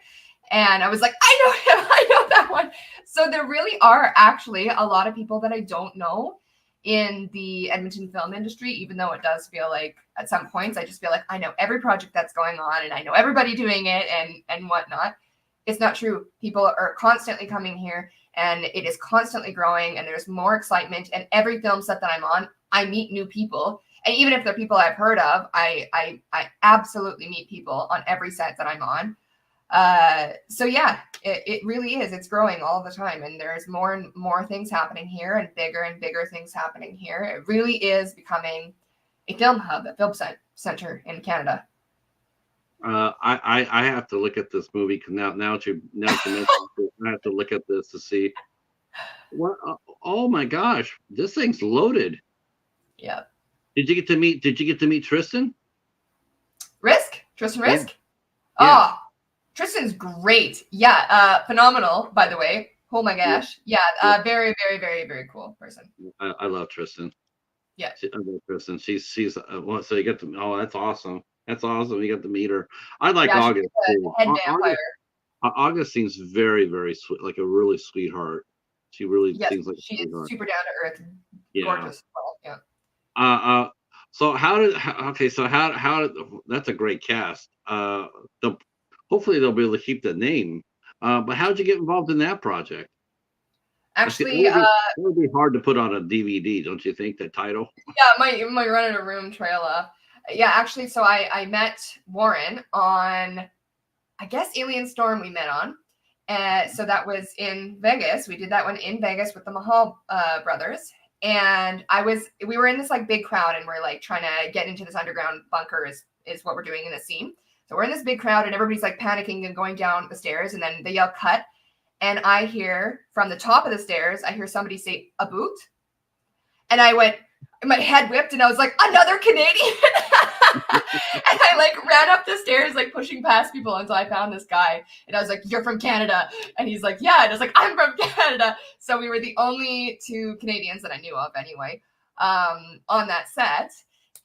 And I was like, I know him. I know that one. So there really are actually a lot of people that I don't know in the Edmonton film industry, even though it does feel like at some points, I just feel like I know every project that's going on and I know everybody doing it and whatnot. It's not true. People are constantly coming here and it is constantly growing and there's more excitement. And every film set that I'm on, I meet new people. And even if they're people I've heard of, I absolutely meet people on every set that I'm on. So yeah, it really is. It's growing all the time, and there's more and more things happening here, and bigger things happening here. It really is becoming a film hub, a film center in Canada. I have to look at this movie because now that you mentioned it, I have to look at this to see. What? Oh my gosh, this thing's loaded. Yeah. Did you get to meet Tristan? Tristan Risk? Yeah. Oh, Tristan's great. Yeah, phenomenal, by the way. Oh my gosh. Yeah, very, very, very, very cool person. I love Tristan. Yeah. I love Tristan. She's well, so you get to, oh, that's awesome. That's awesome. You got to meet her. I like August. Head vampire. August seems very, very sweet, like a really sweetheart. She really seems like she is super down to earth. Yeah. Gorgeous. Well, yeah. So how that's a great cast. Hopefully they'll be able to keep the name. But how did you get involved in that project? Actually, it would be hard to put on a DVD, don't you think? The title. Yeah, it might run out of room. Trail off. Yeah, actually, so I met Warren on, I guess, Alien Storm. We met on, so that was in Vegas. We did that one in Vegas with the Mahal brothers. And we were in this like big crowd and we're like trying to get into this underground bunker is what we're doing in the scene. So we're in this big crowd and everybody's like panicking and going down the stairs and then they yell cut. And I hear from the top of the stairs, I hear somebody say a boot. And I went, my head whipped and I was like, another Canadian. And I like ran up the stairs, like pushing past people until I found this guy. And I was like, you're from Canada. And he's like, yeah. And I was like, I'm from Canada. So we were the only two Canadians that I knew of anyway, on that set.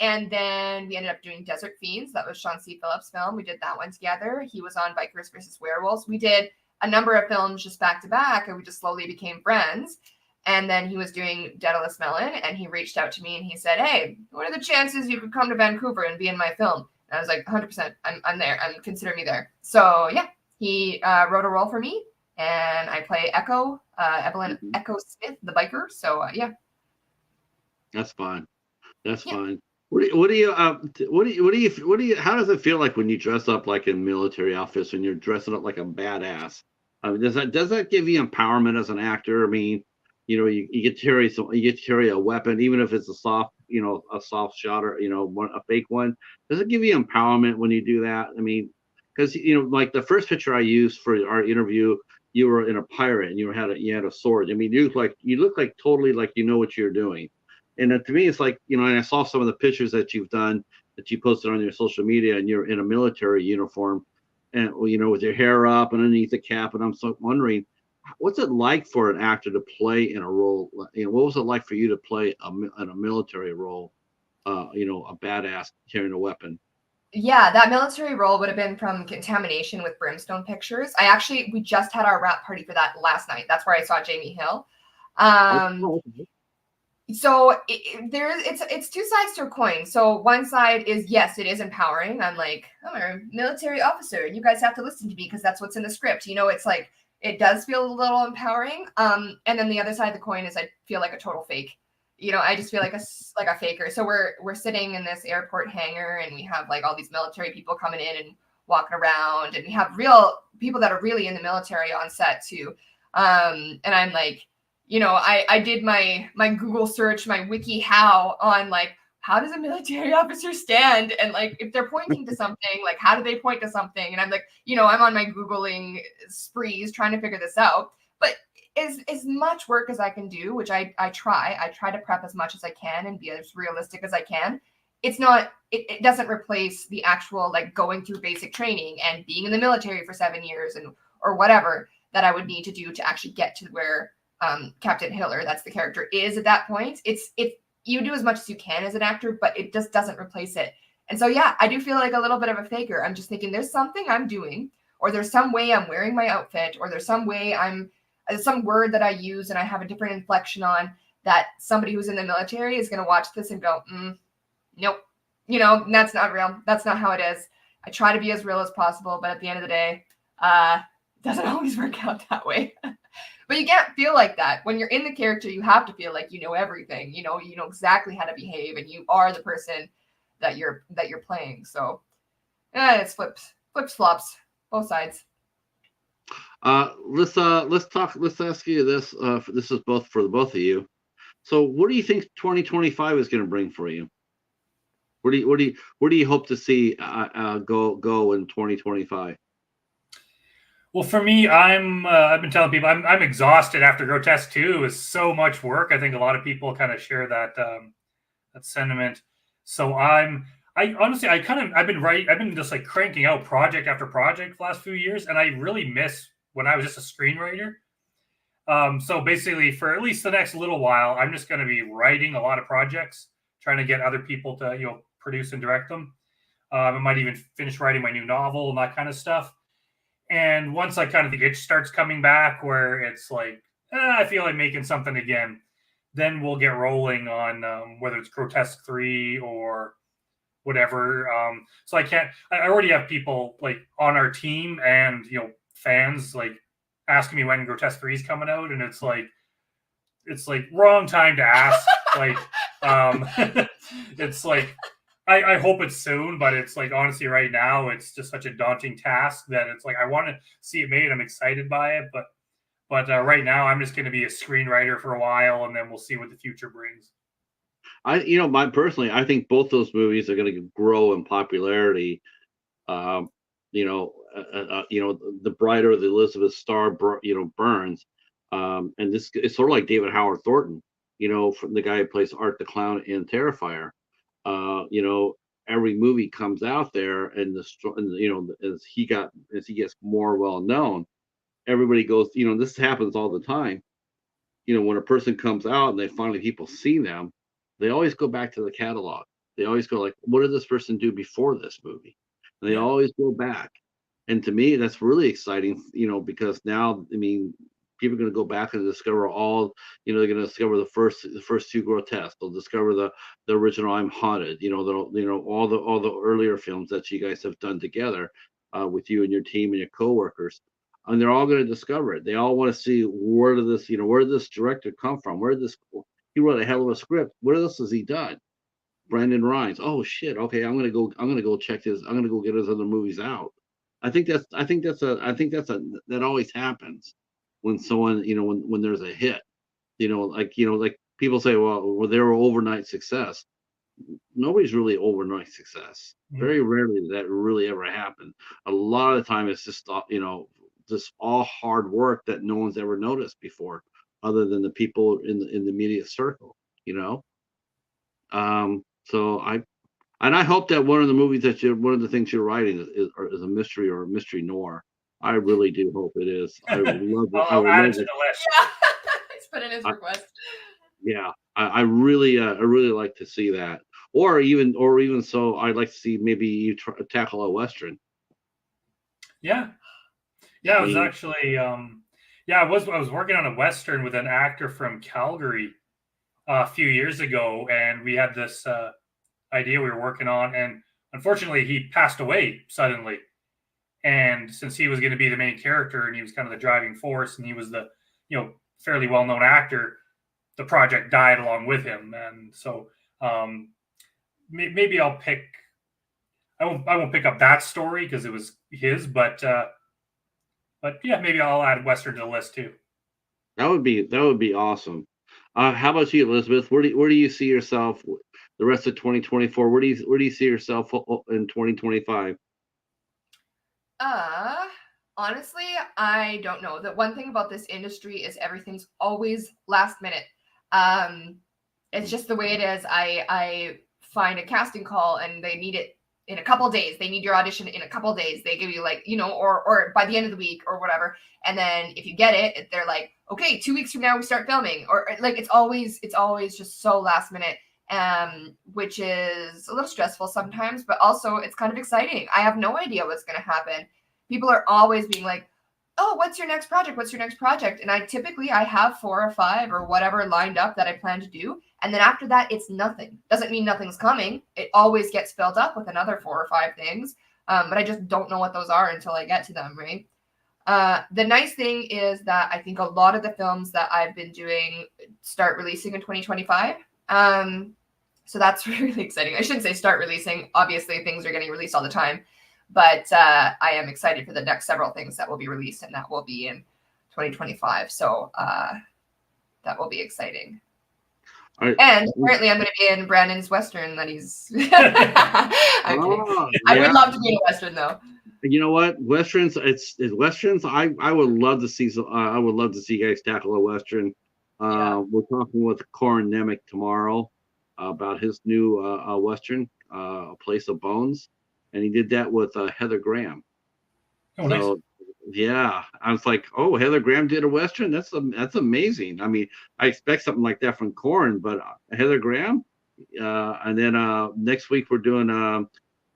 And then we ended up doing Desert Fiends. That was Sean C. Phillips' film. We did that one together. He was on Bikers versus Werewolves. We did a number of films just back to back and we just slowly became friends. And then he was doing Daedalus Melon and he reached out to me and he said, hey, what are the chances you could come to Vancouver and be in my film? And I was like, 100%, I'm there. Consider me there. So yeah, he wrote a role for me and I play Echo, Evelyn Echo Smith, the biker. So yeah. That's fine. That's fine. What do you how does it feel like when you dress up like in military outfits and you're dressing up like a badass? I mean, does that give you empowerment as an actor? I mean, you know, you get to carry a weapon, even if it's a soft shot or a fake one. Does it give you empowerment when you do that? I mean, because like the first picture I used for our interview, you were in a pirate and you had a sword. I mean, you look like totally like you know what you're doing. And to me, it's like, and I saw some of the pictures that you've done that you posted on your social media and you're in a military uniform and, with your hair up and underneath the cap. And I'm so wondering, what's it like for an actor to play in a role? What was it like for you to play in a military role, a badass carrying a weapon? Yeah, that military role would have been from Contamination with Brimstone Pictures. We just had our wrap party for that last night. That's where I saw Jamie Hill. So it's two sides to a coin. So one side is, yes, it is empowering. I'm like, I'm a military officer. You guys have to listen to me because that's what's in the script. It's like, it does feel a little empowering. And then the other side of the coin is I feel like a total fake. I just feel like a faker. So we're sitting in this airport hangar and we have like all these military people coming in and walking around, and we have real people that are really in the military on set too. And I'm like, I did my Google search, my wiki how on like, how does a military officer stand? And like, if they're pointing to something, like, how do they point to something? And I'm like, I'm on my Googling sprees trying to figure this out. But as much work as I can do, which I try to prep as much as I can and be as realistic as I can. It's not, it doesn't replace the actual like going through basic training and being in the military for 7 years or whatever that I would need to do to actually get to where Captain Hiller, that's the character, is at that point. It's you do as much as you can as an actor, but it just doesn't replace it. And so, yeah, I do feel like a little bit of a faker. I'm just thinking there's something I'm doing, or there's some way I'm wearing my outfit, or there's some way some word that I use and I have a different inflection on that somebody who's in the military is going to watch this and go, nope, that's not real. That's not how it is. I try to be as real as possible, but at the end of the day, it doesn't always work out that way. But you can't feel like that. When you're in the character, you have to feel like you know everything. You know exactly how to behave, and you are the person that you're playing. So, it's flips, flops, both sides. Let's ask you this. This is both for the both of you. So, what do you think 2025 is going to bring for you? Where do you hope to see go in 2025? Well, for me, I've been telling people I'm exhausted after Grotesque 2. It was so much work. I think a lot of people kind of share that that sentiment. So I've been just like cranking out project after project the last few years, and I really miss when I was just a screenwriter. So basically, for at least the next little while, I'm just going to be writing a lot of projects, trying to get other people to produce and direct them. I might even finish writing my new novel and that kind of stuff. And once the itch starts coming back, where it's like, I feel like making something again, then we'll get rolling on whether it's Grotesque 3 or whatever. So I already have people like on our team and, fans like asking me when Grotesque 3 is coming out. And it's like wrong time to ask. It's like, I hope it's soon, but it's like, honestly, right now, it's just such a daunting task that it's like, I want to see it made. I'm excited by it, but right now I'm just going to be a screenwriter for a while, and then we'll see what the future brings. Personally, I think both those movies are going to grow in popularity. The brighter the Elizabeth star, burns. And this is sort of like David Howard Thornton, from the guy who plays Art the Clown in Terrifier. Every movie comes out there, and as he gets more well known, everybody goes, this happens all the time. When a person comes out and they finally people see them, they always go back to the catalog. They always go like, what did this person do before this movie? And they always go back. And to me, that's really exciting, because now, people are going to go back and discover all, they're going to discover the first two Grotesque. They'll discover the original I'm Haunted, all the earlier films that you guys have done together with you and your team and your coworkers. And they're all going to discover it. They all want to see where did this director come from? He wrote a hell of a script. What else has he done? Brandon Rhiness. Oh shit. Okay, I'm gonna go check his. I'm gonna go get his other movies out. That always happens when someone, when there's a hit, like people say, well, they were overnight success. Nobody's really overnight success. Very rarely that really ever happened. A lot of the time it's just, just all hard work that no one's ever noticed before, other than the people in the immediate circle, So I hope that one of the things you're writing is a mystery or a mystery noir. I really do hope it is. I would love it. I'll add it to the list. Yeah, he's put in his request. Yeah, I really like to see that. or even so, I'd like to see maybe you tackle a Western. Yeah. Yeah, I was You- actually yeah, I was working on a Western with an actor from Calgary a few years ago, and we had this idea we were working on, and unfortunately he passed away suddenly. And since he was going to be the main character and he was kind of the driving force and he was the, fairly well-known actor, the project died along with him. And so maybe I won't pick up that story because it was his, but yeah, maybe I'll add Western to the list too. That would be awesome. How about you, Elizabeth? Where do you see yourself the rest of 2024? Where do you see yourself in 2025? Uh, Honestly, I don't know. The one thing about this industry is everything's always last minute. Um, it's just the way it is. I find a casting call and they need it in a couple days. They need your audition in a couple days. They give you like, or by the end of the week or whatever. And then if you get it, they're like, okay, 2 weeks from now we start filming. Or like it's always just so last minute. Which is a little stressful sometimes, but also it's kind of exciting. I have no idea what's going to happen. People are always being like, oh, what's your next project? What's your next project? And I have 4 or 5 or whatever lined up that I plan to do. And then after that, it's nothing. Doesn't mean nothing's coming. It always gets filled up with another 4 or 5 things. But I just don't know what those are until I get to them, right? The nice thing is that I think a lot of the films that I've been doing start releasing in 2025. So that's really exciting. I shouldn't say start releasing. Obviously, things are getting released all the time. But I am excited for the next several things that will be released, and that will be in 2025. So that will be exciting. And apparently I'm going to be in Brandon's Western that he's... I would love to be in a Western, though. You know what? Westerns, it's Westerns. I would love to see I would love to see you guys tackle a Western. We're talking with Corin Nemec tomorrow about his new Western, A Place of Bones. And he did that with Heather Graham. Oh, nice. Yeah, I was like, oh, Heather Graham did a Western. That's amazing. I mean, I expect something like that from Corin, but Heather Graham. And then next week we're doing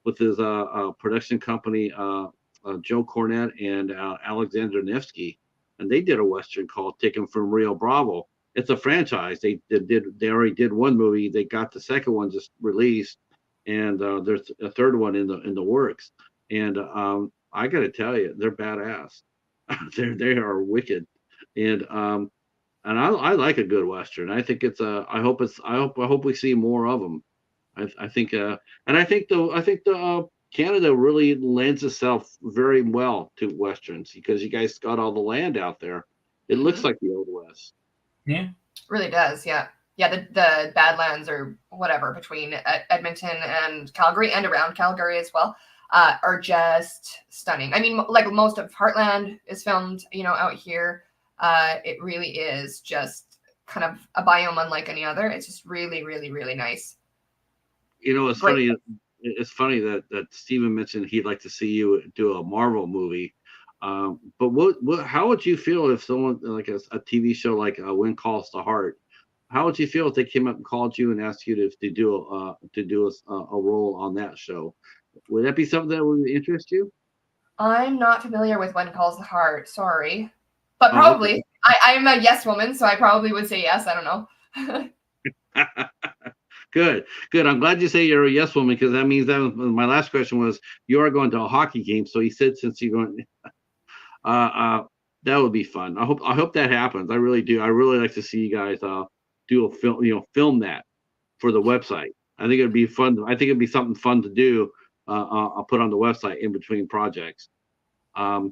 with his production company, Joe Cornette and Alexander Nevsky, and they did a Western called Taken from Rio Bravo. It's a franchise. They already did one movie. They got the second one just released. And there's a third one in the works, and I got to tell you, they're badass. they are wicked, and I like a good Western. I think I hope we see more of them. I think the Canada really lends itself very well to Westerns because you guys got all the land out there. It looks like the Old West. Yeah, really does. Yeah. The Badlands or whatever between Edmonton and Calgary and around Calgary as well are just stunning. I mean, like most of Heartland is filmed, out here. It really is just kind of a biome unlike any other. It's just really, really, really nice. It's funny. It's funny that Stephen mentioned he'd like to see you do a Marvel movie. But how would you feel if someone like a TV show like Wind Calls the Heart? How would you feel if they came up and called you and asked you to do a role on that show? Would that be something that would interest you? I'm not familiar with When Calls the Heart. Sorry, but probably. Okay. I'm a yes woman, so I probably would say yes. I don't know. Good. I'm glad you say you're a yes woman because that means that my last question was you are going to a hockey game. So he said since you're going, that would be fun. I hope that happens. I really do. I really like to see you guys do a film, film that for the website. I think it'd be fun. I think it'd be something fun to do. I'll put on the website in between projects. But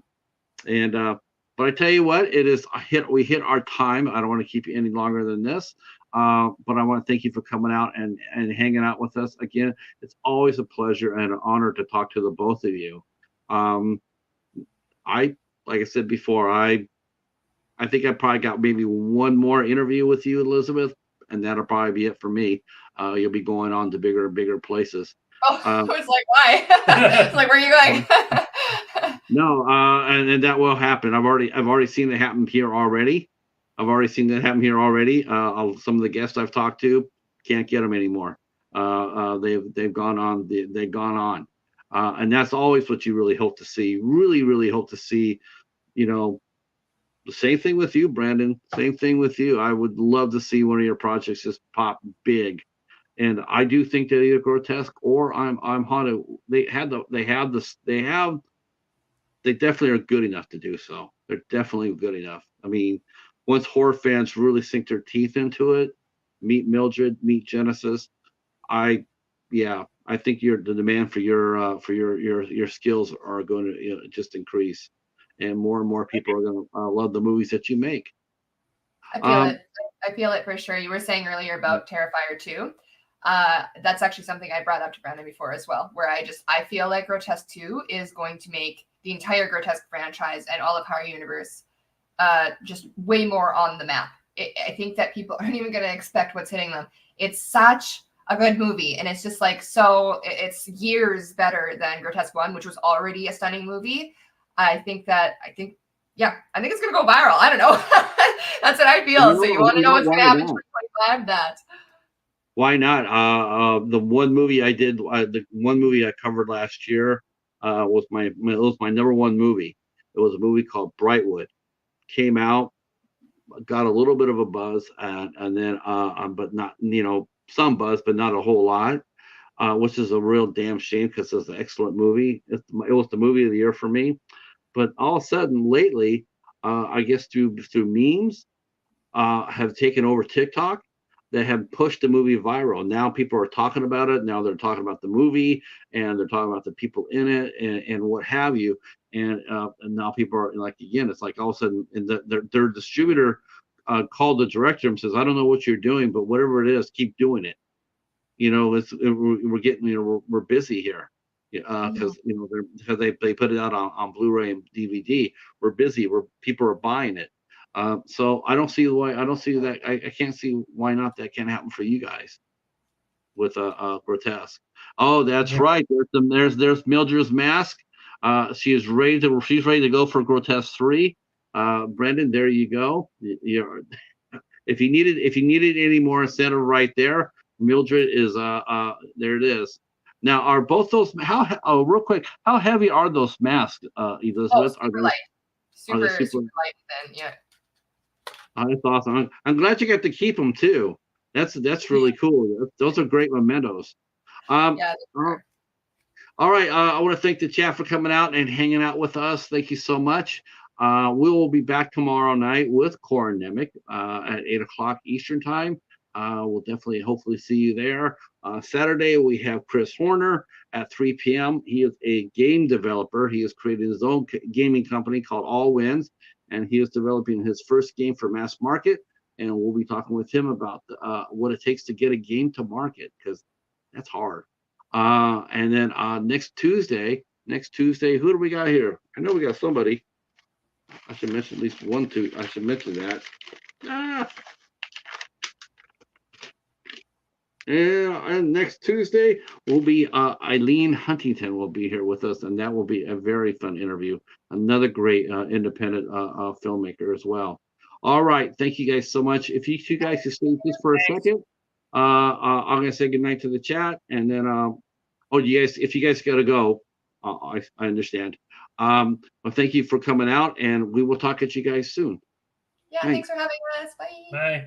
I tell you what, we hit our time. I don't want to keep you any longer than this. But I want to thank you for coming out and hanging out with us again. It's always a pleasure and an honor to talk to the both of you. Like I said before, I think I probably got maybe one more interview with you, Elizabeth, and that'll probably be it for me. You'll be going on to bigger and bigger places. Oh, I was like, why? It's like, where are you going? No, and that will happen. I've already seen it happen here already. Some of the guests I've talked to can't get them anymore. they've gone on. They've gone on, and that's always what you really hope to see. Really hope to see. You know, the same thing with you, Brandon. Same thing with you. I would love to see one of your projects just pop big. And I do think that either Grotesque or I'm Haunted. They definitely are good enough to do so. They're definitely good enough. I mean, once horror fans really sink their teeth into it, meet Mildred, meet Genesis. I think the demand for your skills are going to just increase, and more people are going to love the movies that you make. I feel it. I feel it for sure. You were saying earlier about Terrifier 2. That's actually something I brought up to Brandon before as well, where I feel like Grotesque 2 is going to make the entire Grotesque franchise and all of Horror Universe just way more on the map. I think that people aren't even going to expect what's hitting them. It's such a good movie, and it's just like, so it's years better than Grotesque 1, which was already a stunning movie. I think it's going to go viral. I don't know. That's what I feel. So you want to know what's going to happen in 2025? That. Why not? The one movie I did, the one movie I covered last year was my number one movie. It was a movie called Brightwood. Came out, got a little bit of a buzz, and then but not, some buzz, but not a whole lot, which is a real damn shame because it's an excellent movie. It was the movie of the year for me. But all of a sudden, lately, I guess through memes, have taken over TikTok that have pushed the movie viral. Now people are talking about it. Now they're talking about the movie, and they're talking about the people in it, and what have you. And now people are like, again, it's like all of a sudden, and their distributor called the director and says, "I don't know what you're doing, but whatever it is, keep doing it." We're getting, we're busy here. Because they put it out on Blu-ray and DVD. We're busy. People are buying it. So I don't see that. I can't see why not. That can happen for you guys with Grotesque. Oh, that's right. There's Mildred's mask. She's ready to go for Grotesque 3. Brandon, there you go. If you needed any more incentive right there, Mildred is there it is. Now, are both those real quick? How heavy are those masks, Elizabeth? Super light. Super light. Then yeah. Oh, that's awesome. I'm glad you got to keep them too. That's really cool. Those are great mementos. All right. I want to thank the chat for coming out and hanging out with us. Thank you so much. We will be back tomorrow night with Coronemic at 8:00 Eastern time. We'll definitely, hopefully, see you there. Saturday, we have Chris Horner at 3 p.m. He is a game developer. He has created his own gaming company called All Wins, and he is developing his first game for mass market. And we'll be talking with him about what it takes to get a game to market, because that's hard. And then next Tuesday, who do we got here? I know we got somebody. I should mention at least one, two. I should mention that. And next Tuesday will be Eileen Huntington will be here with us, and that will be a very fun interview. Another great independent filmmaker as well. All right, thank you guys so much. If you two guys just stay just for a second, I'm gonna say goodnight to the chat, and then if you guys gotta go, I understand. Well, thank you for coming out, and we will talk at you guys soon. Yeah, thanks for having us. Bye. Bye.